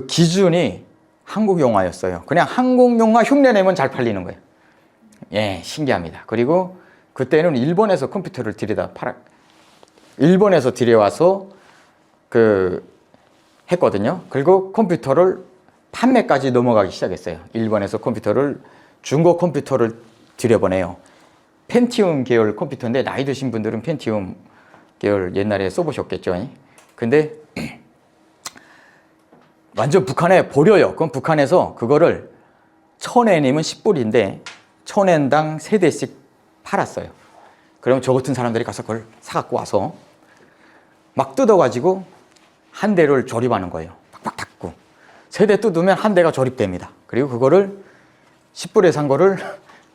기준이 한국 영화였어요. 그냥 한국 영화 흉내내면 잘 팔리는 거예요. 예, 신기합니다. 그리고 그때는 일본에서 컴퓨터를 일본에서 들여와서 했거든요. 그리고 컴퓨터를 판매까지 넘어가기 시작했어요. 일본에서 중고 컴퓨터를 들여보내요. 펜티움 계열 컴퓨터인데 나이 드신 분들은 펜티움 계열 옛날에 써보셨겠죠. 근데 완전 북한에 버려요. 그럼 북한에서 그거를 1000엔이면 10불인데 1000엔당 3대씩 팔았어요. 그럼 저 같은 사람들이 가서 그걸 사갖고 와서 막 뜯어가지고 한 대를 조립하는 거예요. 팍팍 닫고. 3대 뜯으면 한 대가 조립됩니다. 그리고 그거를 10불에 산 거를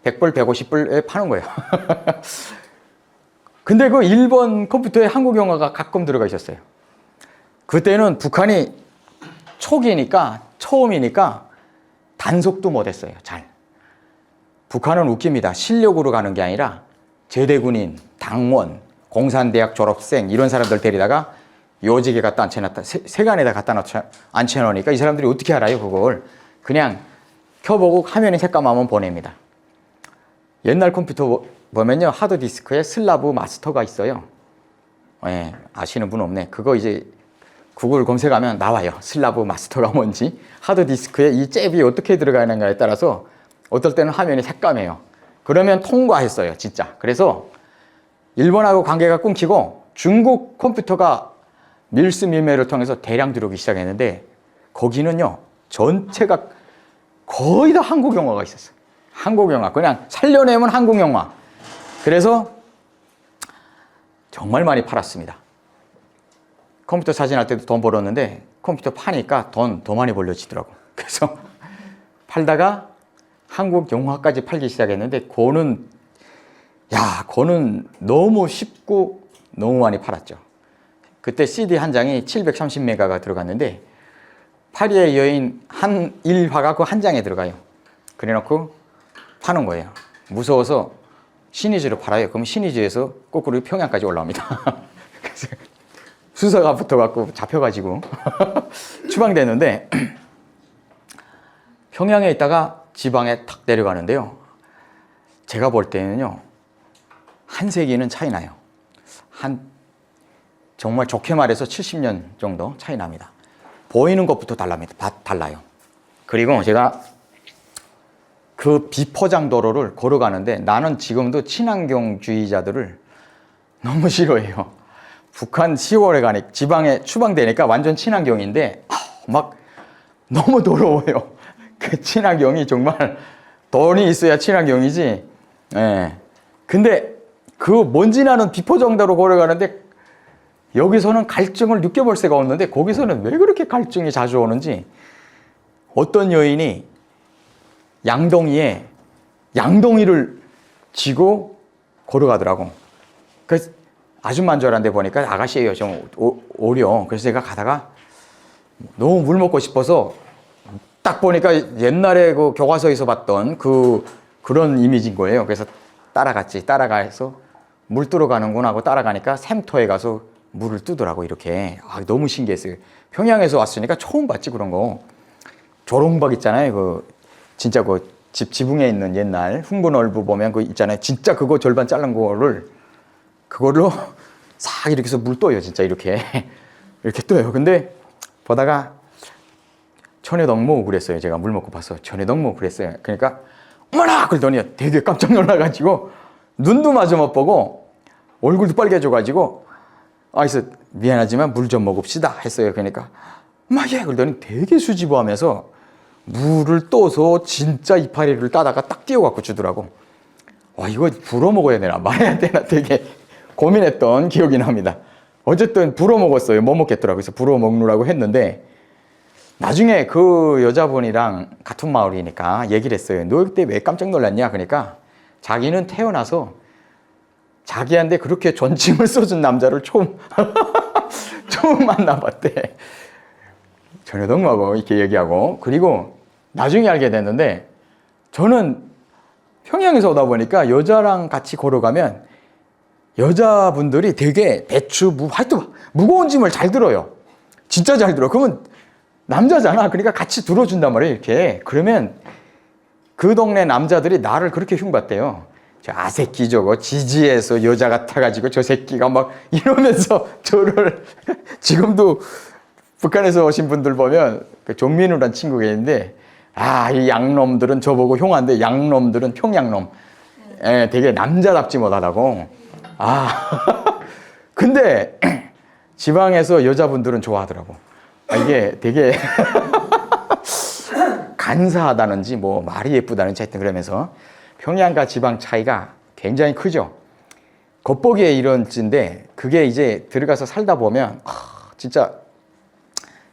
100불, 150불에 파는 거예요. 근데 그 일본 컴퓨터에 한국 영화가 가끔 들어가 있었어요. 그때는 북한이 초기니까, 처음이니까 단속도 못했어요. 잘. 북한은 웃깁니다. 실력으로 가는 게 아니라 제대군인, 당원, 공산대학 졸업생 이런 사람들 데리다가 요직에 갖다 앉혀놨다, 세간에다 갖다 앉혀놓으니까 이 사람들이 어떻게 알아요, 그걸. 그냥 켜보고 화면이 새까맣으면 보냅니다. 옛날 컴퓨터 보면요, 하드디스크에 슬라브 마스터가 있어요. 예, 아시는 분 없네. 그거 이제 구글 검색하면 나와요. 슬라브 마스터가 뭔지. 하드디스크에 이 잽이 어떻게 들어가는가에 따라서 어떨 때는 화면이 새까매요. 그러면 통과했어요, 진짜. 그래서 일본하고 관계가 끊기고 중국 컴퓨터가 밀수밀매를 통해서 대량 들어오기 시작했는데 거기는요, 전체가 거의 다 한국 영화가 있었어요. 한국 영화. 그냥 살려내면 한국 영화. 그래서 정말 많이 팔았습니다. 컴퓨터 사진할 때도 돈 벌었는데 컴퓨터 파니까 돈 더 많이 벌려지더라고. 그래서 팔다가 한국 영화까지 팔기 시작했는데 그거는 너무 쉽고 너무 많이 팔았죠. 그때 CD 한 장이 730메가가 들어갔는데 파리의 여인 한 1화가 그 한 장에 들어가요. 그래놓고 파는 거예요. 무서워서 신의주로 팔아요. 그럼 신의주에서 거꾸로 평양까지 올라옵니다. 그래서 수사가 붙어갖고 잡혀가지고 추방됐는데 평양에 있다가 지방에 탁 내려가는데요. 제가 볼 때는요, 한 세기는 차이 나요. 정말 좋게 말해서 70년 정도 차이 납니다. 보이는 것부터 달라요. 그리고 제가 그 비포장 도로를 걸어가는데 나는 지금도 친환경주의자들을 너무 싫어해요. 북한 시골에 가니 지방에 추방되니까 완전 친환경인데 막 너무 더러워요. 그 친환경이 정말 돈이 있어야 친환경이지. 예. 근데 그 먼지 나는 비포정도로 걸어가는데 여기서는 갈증을 느껴볼 새가 없는데 거기서는 왜 그렇게 갈증이 자주 오는지. 어떤 여인이 양동이에 양동이를 쥐고 걸어가더라고. 그래서 아줌마인 줄 알았는데 보니까 아가씨예요. 좀 오려. 그래서 제가 가다가 너무 물 먹고 싶어서 딱 보니까 옛날에 그 교과서에서 봤던 그런 이미지인 거예요. 그래서 따라갔지. 따라가서 물 뜨러 가는구나 하고 따라가니까 샘터에 가서 물을 뜨더라고, 이렇게. 너무 신기했어요. 평양에서 왔으니까 처음 봤지, 그런 거. 조롱박 있잖아요. 진짜 집 지붕에 있는 옛날 흥분얼부 보면 있잖아요. 진짜 그거 절반 자른 그걸로 싹 이렇게 해서 물 떠요. 진짜 이렇게. 이렇게 떠요. 근데 보다가 천여덕모 그랬어요. 제가 물 먹고 봤어. 천여덕모 그랬어요. 그러니까 어머나! 그러더니 되게 깜짝 놀라가지고 눈도 마주 못 보고 얼굴도 빨개져가지고 그래서 미안하지만 물 좀 먹읍시다 했어요. 그러니까 예! 그러더니 되게 수줍어하면서 물을 떠서 진짜 이파리를 따다가 딱 띄워갖고 주더라고. 이거 불어 먹어야 되나 말아야 되나 되게 고민했던 기억이 납니다. 어쨌든 불어 먹었어요. 못 먹겠더라고요. 그래서 불어 먹느라고 했는데 나중에 그 여자분이랑 같은 마을이니까 얘기를 했어요. 너 그때 왜 깜짝 놀랐냐? 그러니까 자기는 태어나서 자기한테 그렇게 존칭을 써준 남자를 처음 만나봤대. 전혀동무하고 이렇게 얘기하고. 그리고 나중에 알게 됐는데 저는 평양에서 오다 보니까 여자랑 같이 걸어가면 여자분들이 되게 배추, 하여튼 무거운 짐을 잘 들어요. 진짜 잘 들어. 그러면 남자잖아. 그러니까 같이 들어준단 말이에요, 이렇게. 그러면 그 동네 남자들이 나를 그렇게 흉봤대요. 저 아새끼 저거 지지해서 여자 같아가지고 저 새끼가 막 이러면서 저를 지금도 북한에서 오신 분들 보면 그 종민우란 친구가 있는데 이 양놈들은 저보고 흉한데 양놈들은 평양놈. 되게 남자답지 못하다고. 근데 지방에서 여자분들은 좋아하더라고. 이게 되게 간사하다는지 뭐 말이 예쁘다는지 하여튼 그러면서 평양과 지방 차이가 굉장히 크죠. 겉보기에 이런 찌인데 그게 이제 들어가서 살다 보면 진짜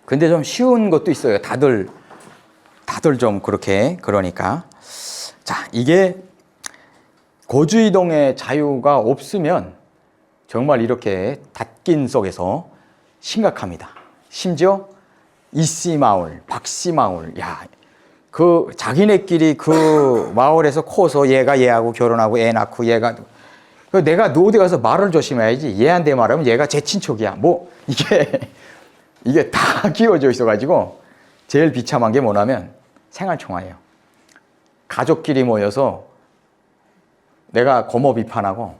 근데 좀 쉬운 것도 있어요. 다들 좀 그렇게 그러니까 자 이게 거주이동의 자유가 없으면 정말 이렇게 닫긴 속에서 심각합니다. 심지어 이씨 마을, 박씨 마을, 자기네끼리 그 마을에서 커서 얘가 얘하고 결혼하고 애 낳고 얘가 내가 어디 가서 말을 조심해야지. 얘한테 말하면 얘가 제 친척이야. 뭐 이게 다 끼워져 있어가지고 제일 비참한 게 뭐냐면 생활총화예요. 가족끼리 모여서 내가 고모 비판하고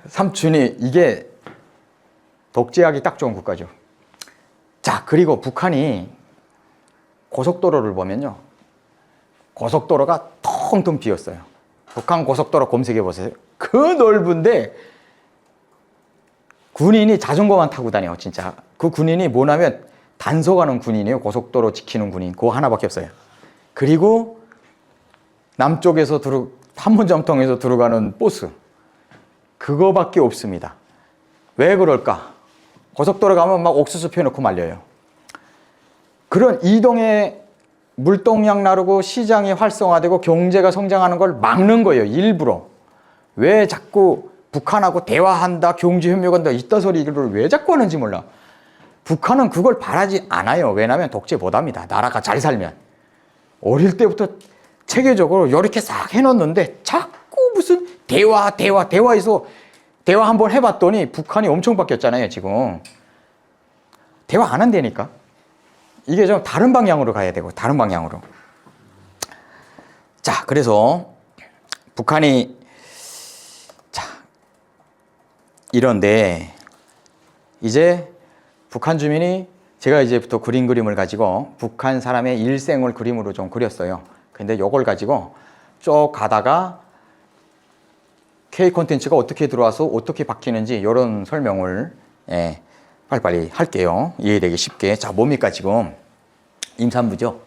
삼촌이 이게 독재하기 딱 좋은 국가죠. 자, 그리고 북한이 고속도로를 보면요. 고속도로가 텅텅 비었어요. 북한 고속도로 검색해 보세요. 그 넓은데 군인이 자전거만 타고 다녀요, 진짜. 그 군인이 뭐냐면 단속하는 군인이에요. 고속도로 지키는 군인. 그거 하나밖에 없어요. 그리고 남쪽에서 판문점통에서 들어가는 버스. 그거밖에 없습니다. 왜 그럴까? 고속도로 가면 막 옥수수 펴놓고 말려요. 그런 이동의 물동량 나르고 시장이 활성화되고 경제가 성장하는 걸 막는 거예요. 일부러. 왜 자꾸 북한하고 대화한다, 경제협력한다 이딴 소리를 왜 자꾸 하는지 몰라. 북한은 그걸 바라지 않아요. 왜냐하면 독재 못합니다. 나라가 잘 살면. 어릴 때부터 체계적으로 이렇게 싹 해놓는데 자꾸 무슨 대화해서 대화 한번 해봤더니 북한이 엄청 바뀌었잖아요. 지금. 대화 안 한다니까. 이게 좀 다른 방향으로 가야 되고 다른 방향으로. 자, 그래서 북한이 이런데 이제 북한 주민이 제가 이제부터 그림을 가지고 북한 사람의 일생을 그림으로 좀 그렸어요. 근데 이걸 가지고 쭉 가다가 K 콘텐츠가 어떻게 들어와서 어떻게 바뀌는지 이런 설명을 빨리빨리 할게요. 이해되기 쉽게. 자, 뭡니까 지금? 임산부죠.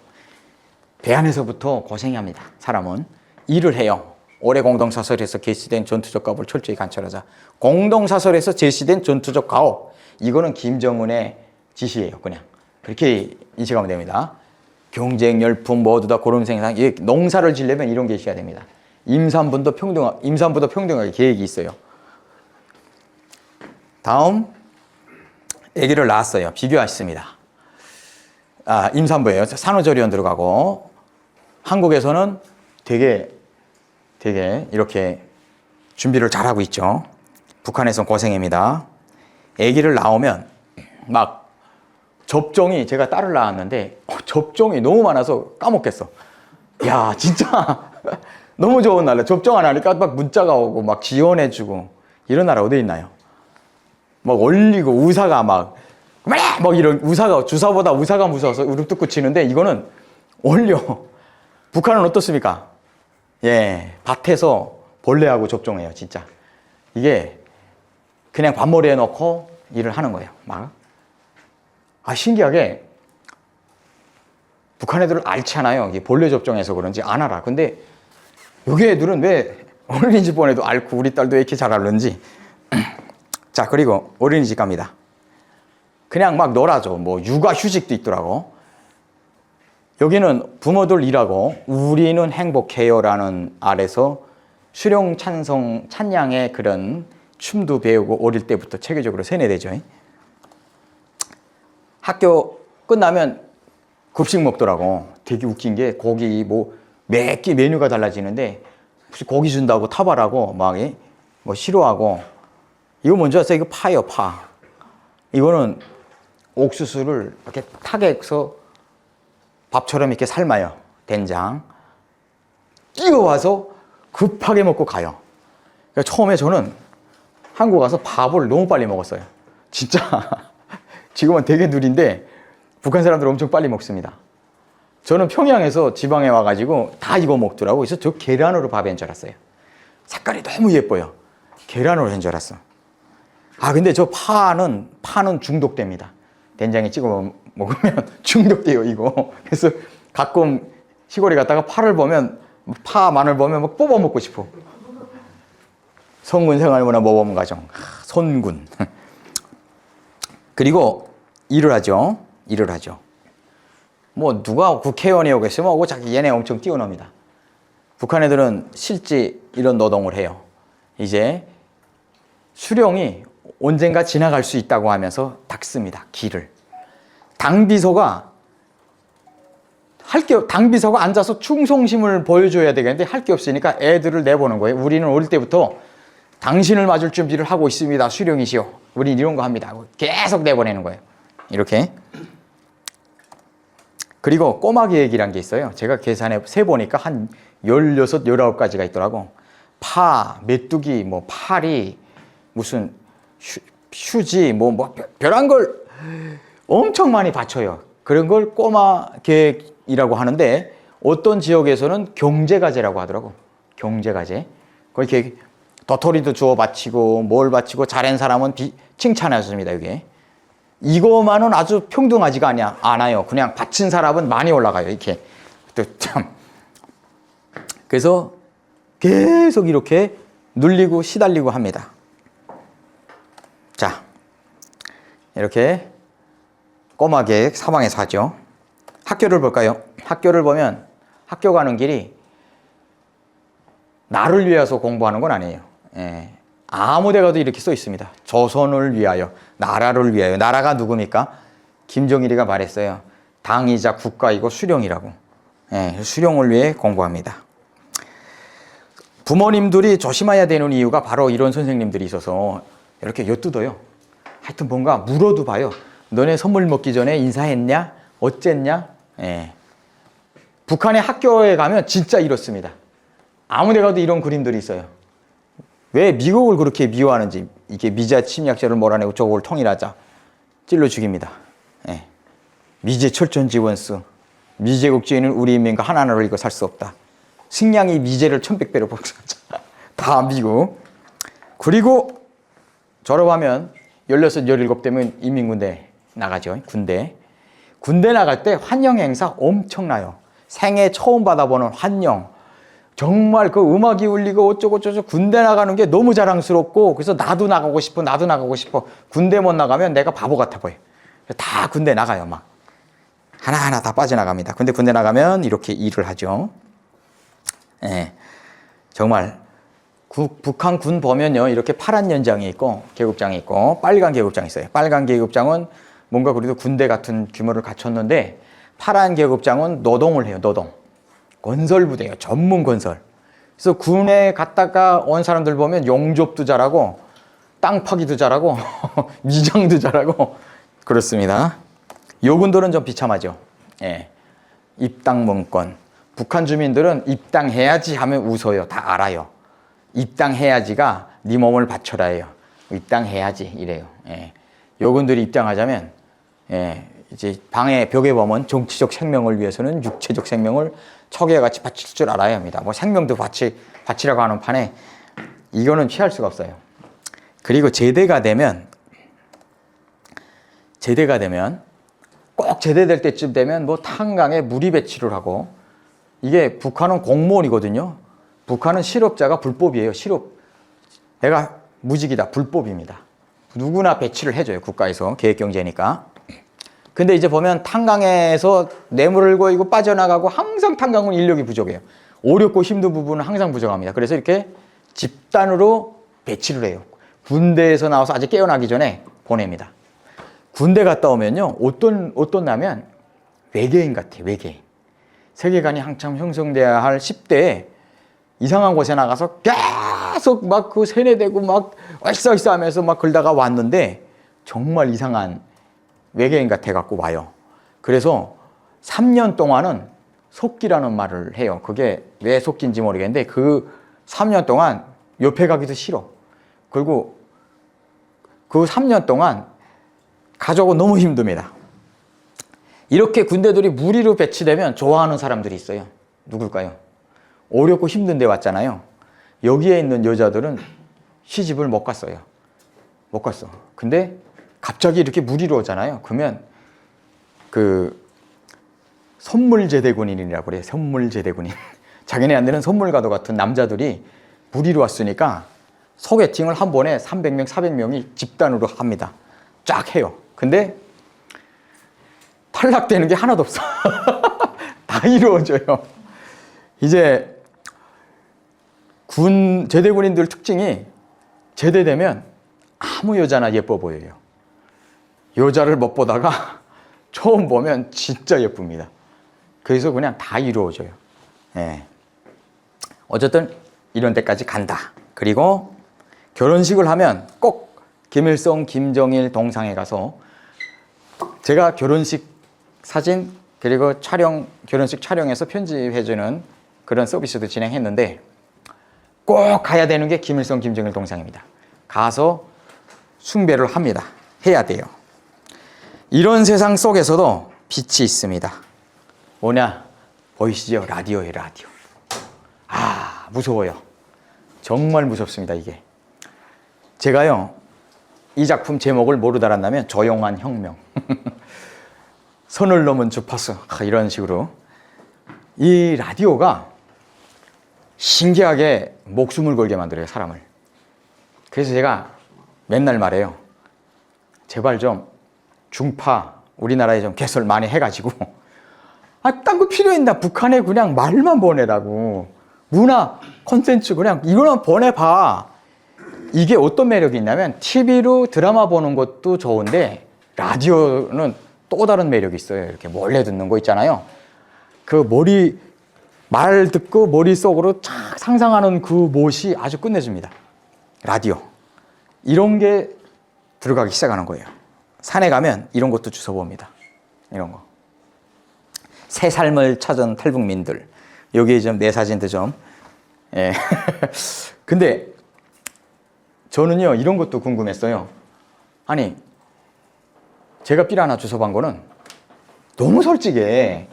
배 안에서부터 고생이 합니다. 사람은 일을 해요. 올해 공동사설에서 게시된 전투적 가업을 철저히 관철하자. 공동사설에서 제시된 전투적 가업. 이거는 김정은의 지시예요. 그냥 그렇게 인식하면 됩니다. 경쟁 열풍 모두 다 고름 생산. 농사를 지려면 이런 게 있어야 됩니다. 임산부도 평등하게 계획이 있어요. 다음, 아기를 낳았어요. 비교하셨습니다. 임산부예요. 산후조리원 들어가고, 한국에서는 되게 이렇게 준비를 잘하고 있죠. 북한에선 고생입니다. 아기를 낳으면 막 접종이, 제가 딸을 낳았는데 접종이 너무 많아서 까먹겠어. 야, 진짜 너무 좋은 나라. 접종 안 하니까 막 문자가 오고 막 지원해주고, 이런 나라 어디 있나요? 막 올리고 의사가 막 이런, 의사가, 주사보다 의사가 무서워서 우릅뜯고 치는데, 이거는 올려. 북한은 어떻습니까? 예, 밭에서 벌레하고 접종해요, 진짜. 이게 그냥 밥머리에 넣고 일을 하는 거예요, 막. 신기하게 북한 애들은 앓잖아요. 이게 벌레 접종해서 그런지 안 알아. 근데 여기 애들은 왜 어린이집 보내도 앓고 우리 딸도 왜 이렇게 잘 앓는지. 자, 그리고 어린이집 갑니다. 그냥 막 놀아줘. 뭐 육아휴직도 있더라고. 여기는 부모들 일하고 우리는 행복해요라는 아래서 수령 찬성 찬양의 그런 춤도 배우고 어릴 때부터 체계적으로 세뇌되죠. 학교 끝나면 급식 먹더라고. 되게 웃긴 게, 고기 뭐 몇 끼 메뉴가 달라지는데 혹시 고기 준다고 타발하고 막 뭐 싫어하고. 이거 뭔지 아세요? 이거 파예요, 파. 이거는 옥수수를 이렇게 탁해서 밥처럼 이렇게 삶아요. 된장 끼워와서 급하게 먹고 가요. 그러니까 처음에 저는 한국 가서 밥을 너무 빨리 먹었어요. 진짜 지금은 되게 느린데 북한 사람들 엄청 빨리 먹습니다. 저는 평양에서 지방에 와가지고 다 이거 먹더라고. 그래서 저 계란으로 밥 한 줄 알았어요. 색깔이 너무 예뻐요. 계란으로 한 줄 알았어. 근데 저 파는 중독됩니다. 된장에 찍어 먹으면 중독돼요, 이거. 그래서 가끔 시골에 갔다가 마늘 보면 막 뽑아 먹고 싶어. 성군 생활문화 모범 가정. 선군. 그리고 일을 하죠. 뭐 누가 국회의원이 오겠으면 오고 자기 얘네 엄청 뛰어놉니다. 북한 애들은 실제 이런 노동을 해요. 이제 수령이 언젠가 지나갈 수 있다고 하면서 닦습니다, 길을. 당비서가 앉아서 충성심을 보여줘야 되겠는데 할 게 없으니까 애들을 내보는 거예요. 우리는 어릴 때부터 당신을 맞을 준비를 하고 있습니다, 수령이시오. 우린 이런 거 합니다. 계속 내보내는 거예요. 이렇게. 그리고 꼬마 계획이란 게 있어요. 제가 계산해 세보니까 한 16, 19가지가 있더라고. 파, 메뚜기, 뭐 파리, 무슨 휴지, 뭐 별한 걸 엄청 많이 받쳐요. 그런 걸 꼬마 계획이라고 하는데, 어떤 지역에서는 경제과제라고 하더라고. 경제과제. 그렇게 도토리도 주워 바치고 뭘 바치고 잘한 사람은 칭찬해줍니다, 이게. 이거만은 아주 평등하지가 않아요. 그냥 바친 사람은 많이 올라가요, 이렇게. 그래서 계속 이렇게 눌리고 시달리고 합니다. 자, 이렇게 꼬마 계획 사방에서 하죠. 학교를 볼까요? 학교를 보면 학교 가는 길이 나를 위해서 공부하는 건 아니에요. 아무 데 가도 이렇게 써 있습니다. 조선을 위하여, 나라를 위하여. 나라가 누굽니까? 김정일이가 말했어요. 당이자 국가이고 수령이라고. 수령을 위해 공부합니다. 부모님들이 조심해야 되는 이유가 바로 이런 선생님들이 있어서 이렇게 엿뜯어요. 하여튼 뭔가 물어도 봐요. 너네 선물 먹기 전에 인사했냐? 어쨌냐? 북한의 학교에 가면 진짜 이렇습니다. 아무 데 가도 이런 그림들이 있어요. 왜 미국을 그렇게 미워하는지. 이게 미자 침략자를 몰아내고 조국을 통일하자. 찔러 죽입니다. 미제 철전 지원수. 미제국주의는 우리 인민과 하나를 이거 살 수 없다. 식량이 미제를 1100배로 복수하자. 다 미국. 그리고 졸업하면 16, 17 되면 인민군대 나가죠. 군대 나갈 때 환영 행사 엄청나요. 생애 처음 받아보는 환영. 정말 그 음악이 울리고 어쩌고저쩌고 군대 나가는 게 너무 자랑스럽고, 그래서 나도 나가고 싶어. 군대 못 나가면 내가 바보 같아 보여. 다 군대 나가요, 막. 하나하나 다 빠져나갑니다. 근데 군대 나가면 이렇게 일을 하죠. 예, 정말 북한 군 보면요, 이렇게 파란 연장이 있고 계급장이 있고 빨간 계급장이 있어요. 빨간 계급장은 뭔가 그래도 군대 같은 규모를 갖췄는데, 파란 계급장은 노동을 해요. 노동. 건설부대예요. 전문 건설. 그래서 군에 갔다가 온 사람들 보면 용접도 잘하고 땅 파기도 잘하고 미장도 잘하고 그렇습니다. 요군들은 좀 비참하죠. 예. 입당 문건. 북한 주민들은 입당해야지 하면 웃어요. 다 알아요. 입당해야지가 네 몸을 바쳐라예요. 입당해야지 이래요. 예. 요군들이 입당하자면, 예, 이제 방해 벽에 보면 정치적 생명을 위해서는 육체적 생명을 척에 같이 바칠 줄 알아야 합니다. 뭐 생명도 바치라고 하는 판에 이거는 피할 수가 없어요. 그리고 제대가 되면 꼭 제대될 때쯤 되면 뭐 탄강에 무리 배치를 하고, 이게 북한은 공무원이거든요. 북한은 실업자가 불법이에요. 실업. 내가 무직이다. 불법입니다. 누구나 배치를 해줘요. 국가에서. 계획경제니까. 근데 이제 보면 탄강에서 뇌물을 고이고 빠져나가고 항상 탄강은 인력이 부족해요. 어렵고 힘든 부분은 항상 부족합니다. 그래서 이렇게 집단으로 배치를 해요. 군대에서 나와서 아직 깨어나기 전에 보냅니다. 군대 갔다 오면요, 어떤 나면 외계인 같아요. 외계인. 세계관이 한참 형성돼야 할 10대에 이상한 곳에 나가서 계속 막 그 세뇌되고 막 얼싸얼싸 하면서 막 걸다가 왔는데 정말 이상한 외계인 같아 갖고 와요. 그래서 3년 동안은 속기라는 말을 해요. 그게 왜 속기인지 모르겠는데 그 3년 동안 옆에 가기도 싫어. 그리고 그 3년 동안 가족은 너무 힘듭니다. 이렇게 군대들이 무리로 배치되면 좋아하는 사람들이 있어요. 누굴까요? 어렵고 힘든 데 왔잖아요. 여기에 있는 여자들은 시집을 못 갔어요. 못 갔어. 근데 갑자기 이렇게 무리로 오잖아요. 그러면 그 선물제대군인이라고 그래요. 선물제대군인. 자기네한테는 선물과도 같은 남자들이 무리로 왔으니까 소개팅을 한 번에 300명, 400명이 집단으로 합니다. 쫙 해요. 근데 탈락되는 게 하나도 없어. 다 이루어져요. 이제 제대군인들 특징이 제대되면 아무 여자나 예뻐 보여요. 여자를 못 보다가 처음 보면 진짜 예쁩니다. 그래서 그냥 다 이루어져요. 예. 어쨌든 이런 데까지 간다. 그리고 결혼식을 하면 꼭 김일성, 김정일 동상에 가서 제가 결혼식 사진 그리고 결혼식 촬영해서 편집해주는 그런 서비스도 진행했는데 꼭 가야 되는 게 김일성, 김정일 동상입니다. 가서 숭배를 합니다. 해야 돼요. 이런 세상 속에서도 빛이 있습니다. 뭐냐? 보이시죠? 라디오예요, 라디오. 아, 무서워요. 정말 무섭습니다, 이게. 제가요, 이 작품 제목을 뭐로 달았냐면 조용한 혁명. 선을 넘은 주파수. 이런 식으로. 이 라디오가 신기하게 목숨을 걸게 만들어요, 사람을. 그래서 제가 맨날 말해요. 제발 좀 중파 우리나라에 좀 개설 많이 해가지고 딴 거 필요 있나? 북한에 그냥 말만 보내라고. 문화 콘텐츠 그냥 이거만 보내봐. 이게 어떤 매력이 있냐면 TV로 드라마 보는 것도 좋은데 라디오는 또 다른 매력이 있어요. 이렇게 몰래 듣는 거 있잖아요. 그 말 듣고 머릿속으로 쫙 상상하는 그 못이 아주 끝내줍니다. 라디오. 이런 게 들어가기 시작하는 거예요. 산에 가면 이런 것도 주워봅니다. 이런 거. 새 삶을 찾은 탈북민들. 여기 좀 내 사진도 좀. 예. 근데 저는요, 이런 것도 궁금했어요. 아니, 제가 삘 하나 주워본 거는 너무 솔직해.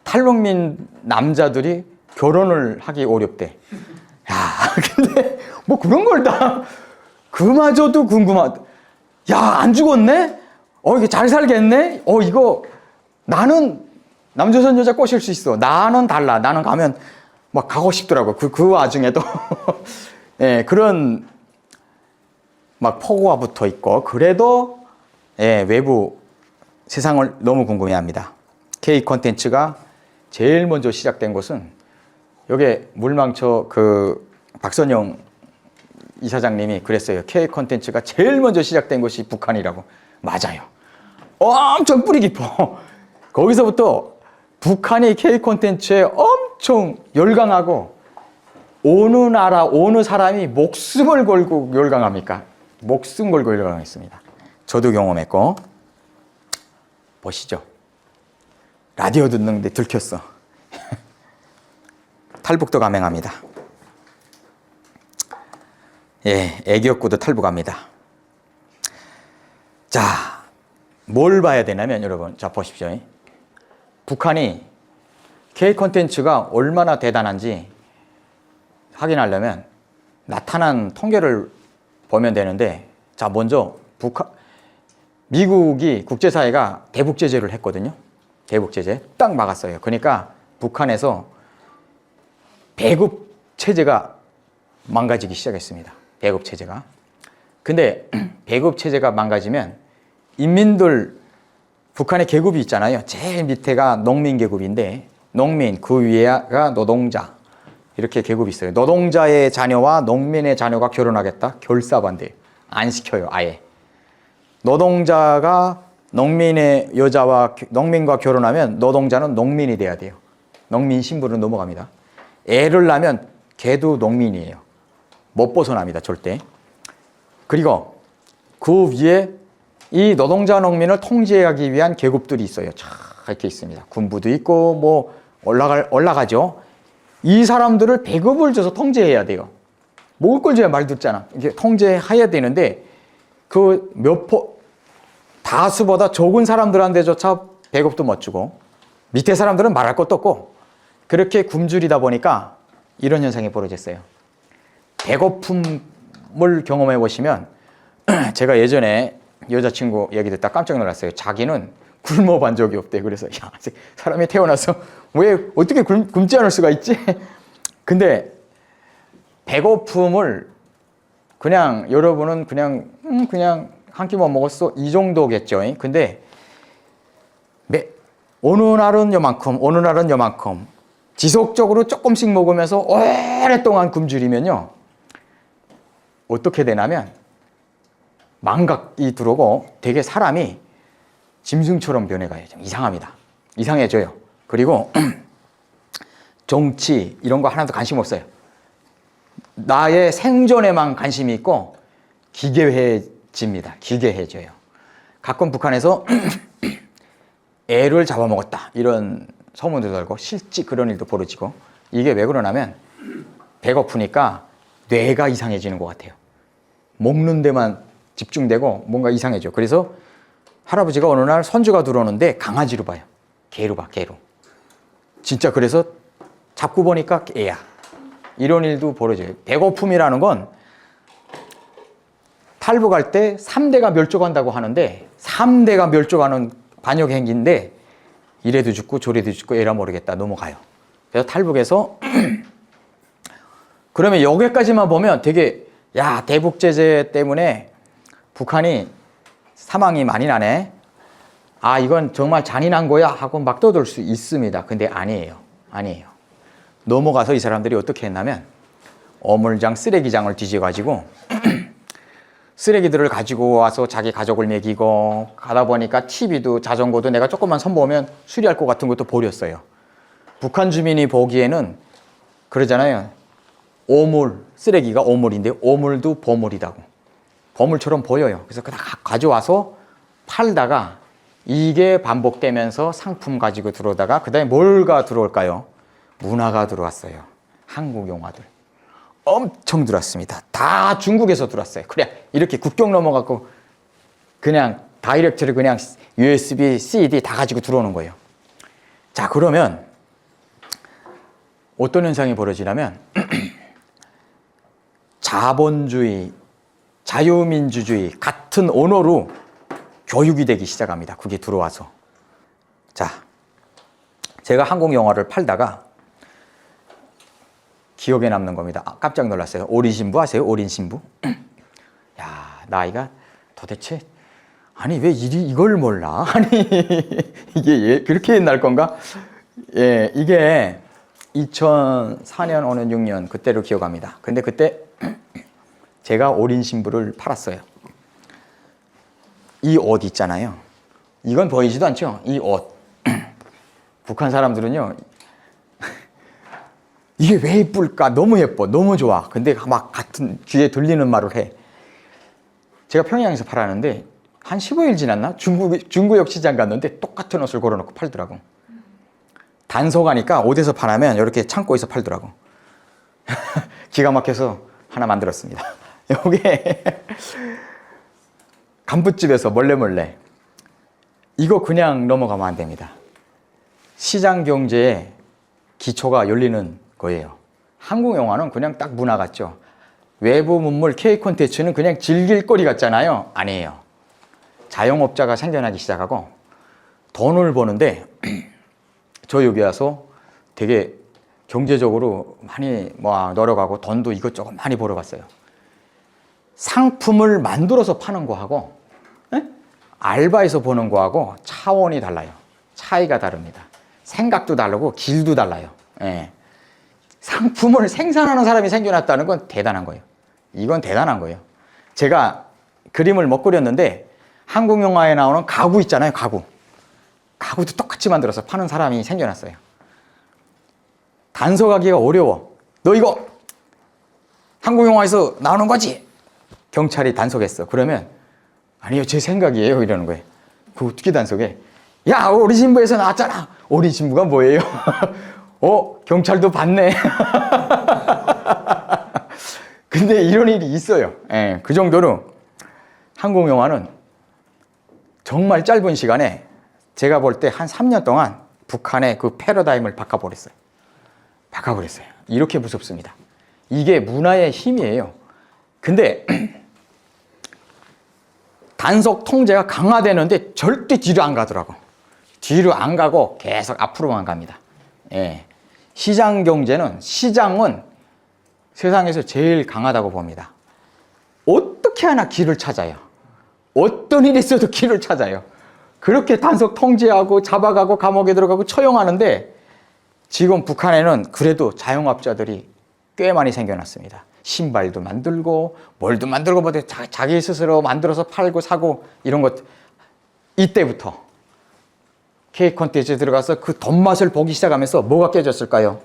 탈북민 남자들이 결혼을 하기 어렵대. 야, 근데 뭐 그런 걸 다 그마저도 궁금하다. 야, 안 죽었네? 이게 잘 살겠네? 이거 나는 남조선 여자 꼬실 수 있어. 나는 달라. 나는 가면 막 가고 싶더라고. 그 와중에도 예, 그런 막 포고가 붙어 있고 그래도 예, 외부 세상을 너무 궁금해합니다. K 콘텐츠가 제일 먼저 시작된 곳은 여기 물망초 그 박선영 이사장님이 그랬어요. K 콘텐츠가 제일 먼저 시작된 곳이 북한이라고. 맞아요. 엄청 뿌리 깊어. 거기서부터 북한이 K 콘텐츠에 엄청 열광하고 어느 나라, 어느 사람이 목숨을 걸고 열광합니까? 목숨 걸고 열광했습니다. 저도 경험했고. 보시죠. 라디오 듣는데 들켰어. 탈북도 감행합니다. 예, 애기였고도 탈북합니다. 자, 뭘 봐야 되냐면 여러분, 자 보십시오. 북한이 K 콘텐츠가 얼마나 대단한지 확인하려면 나타난 통계를 보면 되는데, 자 먼저 미국이 국제사회가 대북 제재를 했거든요. 대북 제재 딱 막았어요. 그러니까 북한에서 배급 체제가 망가지기 시작했습니다. 배급 체제가. 근데 배급 체제가 망가지면 인민들, 북한의 계급이 있잖아요. 제일 밑에가 농민 계급인데, 농민, 그 위에가 노동자, 이렇게 계급이 있어요. 노동자의 자녀와 농민의 자녀가 결혼하겠다? 결사반대. 안 시켜요, 아예. 노동자가 농민의 여자와 농민과 결혼하면 노동자는 농민이 돼야 돼요. 농민 신분으로 넘어갑니다. 애를 낳으면 걔도 농민이에요. 못 벗어납니다, 절대. 그리고 그 위에 이 노동자 농민을 통제하기 위한 계급들이 있어요. 쫙 이렇게 있습니다. 군부도 있고 뭐 올라가죠. 이 사람들을 배급을 줘서 통제해야 돼요. 먹을 걸 줘야 말 듣잖아. 이게 통제해야 되는데 그 다수보다 적은 사람들한테조차 배급도 못 주고 밑에 사람들은 말할 것도 없고 그렇게 굶주리다 보니까 이런 현상이 벌어졌어요. 배고픔을 경험해 보시면 제가 예전에 여자친구 얘기 듣다 깜짝 놀랐어요. 자기는 굶어본 적이 없대. 그래서 야, 사람이 태어나서 왜 어떻게 굶지 않을 수가 있지? 근데 배고픔을 그냥 여러분은 그냥 한 끼만 먹었어 이 정도겠죠. 근데 어느 날은 요만큼, 어느 날은 요만큼 지속적으로 조금씩 먹으면서 오랫동안 굶주리면요 어떻게 되냐면 망각이 들어오고 되게 사람이 짐승처럼 변해가요. 좀 이상합니다. 이상해져요. 그리고 정치 이런 거 하나도 관심 없어요. 나의 생존에만 관심이 있고 기괴해집니다. 기괴해져요. 가끔 북한에서 애를 잡아먹었다 이런 소문도 돌고 실제 그런 일도 벌어지고 이게 왜 그러냐면 배고프니까 뇌가 이상해지는 것 같아요. 먹는 데만 집중되고 뭔가 이상해져. 그래서 할아버지가 어느 날 손주가 들어오는데 강아지로 봐요. 개로 봐, 개로. 진짜 그래서 잡고 보니까 애야. 이런 일도 벌어져요. 배고픔이라는 건 탈북할 때 3대가 멸종한다고 하는데 3대가 멸종하는 반역 행위인데 이래도 죽고 저래도 죽고 에라 모르겠다 넘어가요. 그래서 탈북해서 그러면 여기까지만 보면 되게 야 대북 제재 때문에 북한이 사망이 많이 나네. 아 이건 정말 잔인한 거야 하고 막 떠들 수 있습니다. 근데 아니에요. 아니에요. 넘어가서 이 사람들이 어떻게 했냐면 어물장 쓰레기장을 뒤져가지고 쓰레기들을 가지고 와서 자기 가족을 먹이고 가다 보니까 TV도 자전거도 내가 조금만 선보면 수리할 것 같은 것도 버렸어요. 북한 주민이 보기에는 그러잖아요. 오물, 쓰레기가 오물인데 오물도 보물이다고. 보물처럼 보여요. 그래서 다 가져와서 팔다가 이게 반복되면서 상품 가지고 들어오다가 그 다음에 뭐가 들어올까요? 문화가 들어왔어요. 한국 영화들. 엄청 들어왔습니다. 다 중국에서 들어왔어요. 그래 이렇게 국경 넘어가고 그냥 다이렉트를 그냥 USB, CD 다 가지고 들어오는 거예요. 자 그러면 어떤 현상이 벌어지냐면 자본주의, 자유민주주의 같은 언어로 교육이 되기 시작합니다. 그게 들어와서. 자, 제가 한국 영화를 팔다가 기억에 남는 겁니다. 아, 깜짝 놀랐어요. 어린 신부 아세요? 어린 신부? 야, 나이가 도대체 아니, 왜 이걸 몰라? 아니, 이게 그렇게 옛날 건가? 예, 이게 2004년, 5년, 6년 그때로 기억합니다. 근데 그때 제가 어린 신부를 팔았어요. 이 옷 있잖아요. 이건 보이지도 않죠? 이 옷. 북한 사람들은요, 이게 왜 예쁠까? 너무 예뻐. 너무 좋아. 근데 막 같은 귀에 들리는 말을 해. 제가 평양에서 팔았는데 한 15일 지났나? 중구역 시장 갔는데 똑같은 옷을 걸어놓고 팔더라고. 단속하니까 옷에서 파라면 이렇게 창고에서 팔더라고. 기가 막혀서 하나 만들었습니다. 요게 간부집에서 몰래 이거 그냥 넘어가면 안 됩니다. 시장 경제의 기초가 열리는 거예요. 한국 영화는 그냥 딱 문화 같죠. 외부 문물 K 콘텐츠는 그냥 즐길 거리 같잖아요. 아니에요. 자영업자가 생겨나기 시작하고 돈을 버는데 저 여기 와서 되게 경제적으로 많이 노력하고 돈도 이것저것 많이 벌어봤어요. 상품을 만들어서 파는 거하고 알바에서 버는 거하고 차원이 달라요. 차이가 다릅니다. 생각도 다르고 길도 달라요. 예. 상품을 생산하는 사람이 생겨났다는 건 대단한 거예요. 이건 대단한 거예요. 제가 그림을 못 그렸는데 한국 영화에 나오는 가구 있잖아요. 가구도 똑같이 만들어서 파는 사람이 생겨났어요. 단속하기가 어려워. 너 이거 한국 영화에서 나오는 거지? 경찰이 단속했어. 그러면 아니요, 제 생각이에요. 이러는 거예요. 그거 어떻게 단속해? 야, 어린 신부에서 나왔잖아. 어린 신부가 뭐예요? 경찰도 봤네. 근데 이런 일이 있어요. 예, 그 정도로 한국 영화는 정말 짧은 시간에 제가 볼 때 한 3년 동안 북한의 그 패러다임을 바꿔버렸어요. 이렇게 무섭습니다. 이게 문화의 힘이에요. 근데 단속 통제가 강화되는데 절대 뒤로 안 가더라고. 뒤로 안 가고 계속 앞으로만 갑니다. 예. 시장은 세상에서 제일 강하다고 봅니다. 어떻게 하나 길을 찾아요. 어떤 일이 있어도 길을 찾아요. 그렇게 단속 통제하고 잡아가고 감옥에 들어가고 처형하는데 지금 북한에는 그래도 자영업자들이 꽤 많이 생겨났습니다. 신발도 만들고 뭘도 만들고 자기 스스로 만들어서 팔고 사고 이런 것. 이때부터 K 콘텐츠에 들어가서 그 돈맛을 보기 시작하면서 뭐가 깨졌을까요?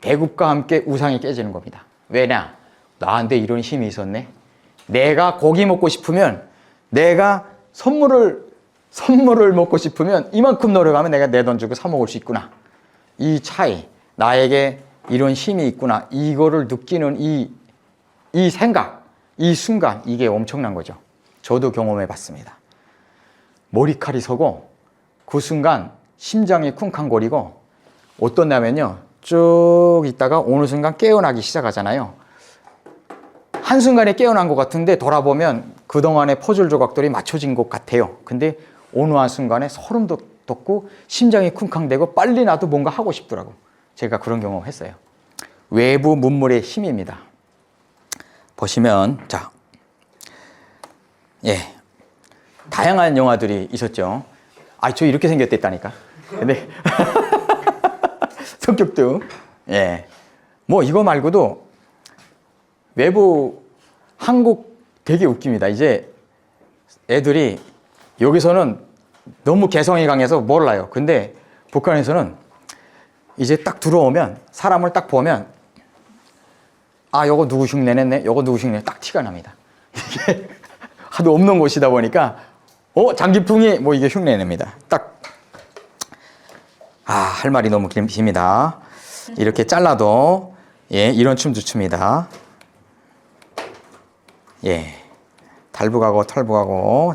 배급과 함께 우상이 깨지는 겁니다. 왜냐? 나한테 이런 힘이 있었네. 내가 고기 먹고 싶으면, 내가 선물을 먹고 싶으면 이만큼 노력하면 내가 내 돈 주고 사 먹을 수 있구나. 이 차이, 나에게 이런 힘이 있구나. 이거를 느끼는 이 생각, 이 순간, 이게 엄청난 거죠. 저도 경험해 봤습니다. 머리칼이 서고 그 순간 심장이 쿵쾅거리고 어떻냐면요, 쭉 있다가 어느 순간 깨어나기 시작하잖아요. 한순간에 깨어난 것 같은데 돌아보면 그동안의 퍼즐 조각들이 맞춰진 것 같아요. 근데 어느 한순간에 소름 돋고 심장이 쿵쾅대고 빨리 나도 뭔가 하고 싶더라고. 제가 그런 경험을 했어요. 외부 문물의 힘입니다. 보시면 다양한 영화들이 있었죠. 저 이렇게 생겼댔다니까. 근데 성격도 이거 말고도 외부 한국 되게 웃깁니다. 이제 애들이 여기서는 너무 개성이 강해서 몰라요. 근데 북한에서는 이제 딱 들어오면 사람을 딱 보면 요거 누구 흉내 냈네, 요거 누구 흉내, 딱 티가 납니다. 이게 하도 없는 곳이다 보니까 장기풍이 이게 흉내 냅니다. 할 말이 너무 깁니다. 이렇게 잘라도 이런 춤도 춥니다. 달북하고 털북하고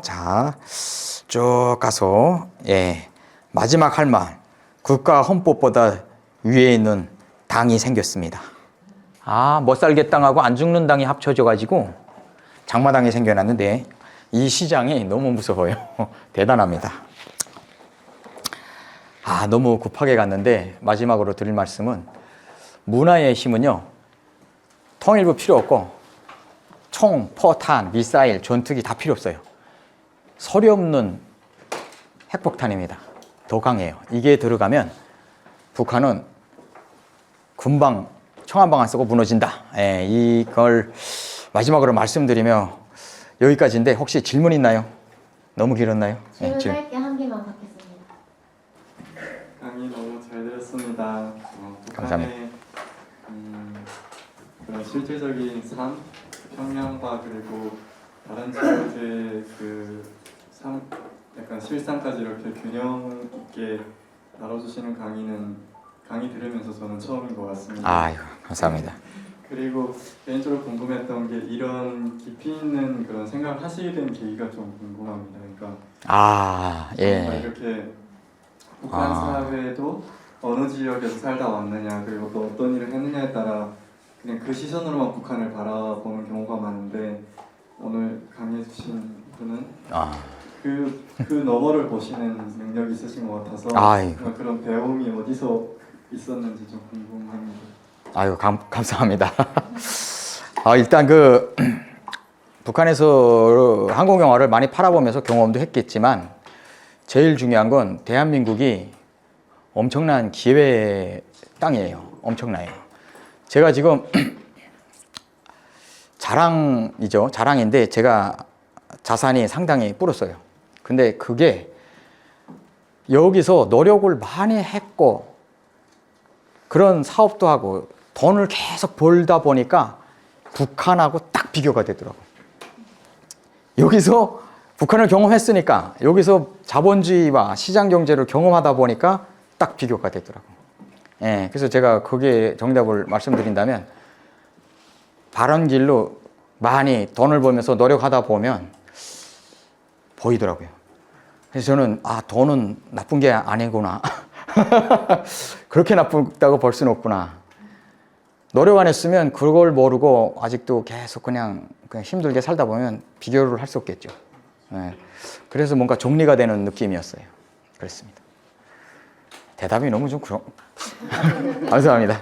쭉 가서 마지막 할 말, 국가 헌법보다 위에 있는 당이 생겼습니다. 못 살겠 당하고 안 죽는 당이 합쳐져 가지고 장마당이 생겨났는데 이 시장이 너무 무서워요. 대단합니다. 너무 급하게 갔는데 마지막으로 드릴 말씀은, 문화의 힘은요, 통일부 필요 없고 총, 포탄, 미사일, 전투기 다 필요 없어요. 서리 없는 핵폭탄입니다. 더 강해요. 이게 들어가면 북한은 금방 청한방 안 쓰고 무너진다. 예, 이걸 마지막으로 말씀드리며 여기까지인데 혹시 질문 있나요? 너무 길었나요? 질문 예, 짧게 한 개만 받겠습니다. 강의 너무 잘 들었습니다. 감사합니다. 북한의 그런 실질적인 삶, 평양과 그리고 다른 지역의 약간 실상까지 이렇게 균형 있게 다뤄주시는 강의 들으면서 저는 처음인 것 같습니다. 아이고, 감사합니다. 그리고 개인적으로 궁금했던 게 이런 깊이 있는 그런 생각을 하시게 된 계기가 좀 궁금합니다. 그러니까 아, 정말 예. 이렇게 북한 사회도 어느 지역에서 살다 왔느냐 그리고 또 어떤 일을 했느냐에 따라 그냥 그 시선으로만 북한을 바라보는 경우가 많은데 오늘 강의해 주신 분은 그 너머를 보시는 능력이 있으신 것 같아서 아이고. 그런 배움이 어디서 있었는지 좀 궁금합니다. 아유, 감사합니다. 일단 북한에서 한국 영화를 많이 팔아보면서 경험도 했겠지만 제일 중요한 건 대한민국이 엄청난 기회의 땅이에요. 엄청나요. 제가 지금 자랑이죠. 자랑인데 제가 자산이 상당히 불었어요. 근데 그게 여기서 노력을 많이 했고 그런 사업도 하고 돈을 계속 벌다 보니까 북한하고 딱 비교가 되더라고요. 여기서 북한을 경험했으니까 여기서 자본주의와 시장 경제를 경험하다 보니까 딱 비교가 되더라고요. 예, 그래서 제가 거기에 정답을 말씀드린다면 바른 길로 많이 돈을 벌면서 노력하다 보면 보이더라고요. 그래서 저는 돈은 나쁜 게 아니구나. 그렇게 나쁘다고 볼 수는 없구나. 노력 안 했으면 그걸 모르고 아직도 계속 그냥 힘들게 살다 보면 비교를 할 수 없겠죠. 예. 그래서 뭔가 정리가 되는 느낌이었어요. 그렇습니다. 대답이 너무 좀 감사합니다.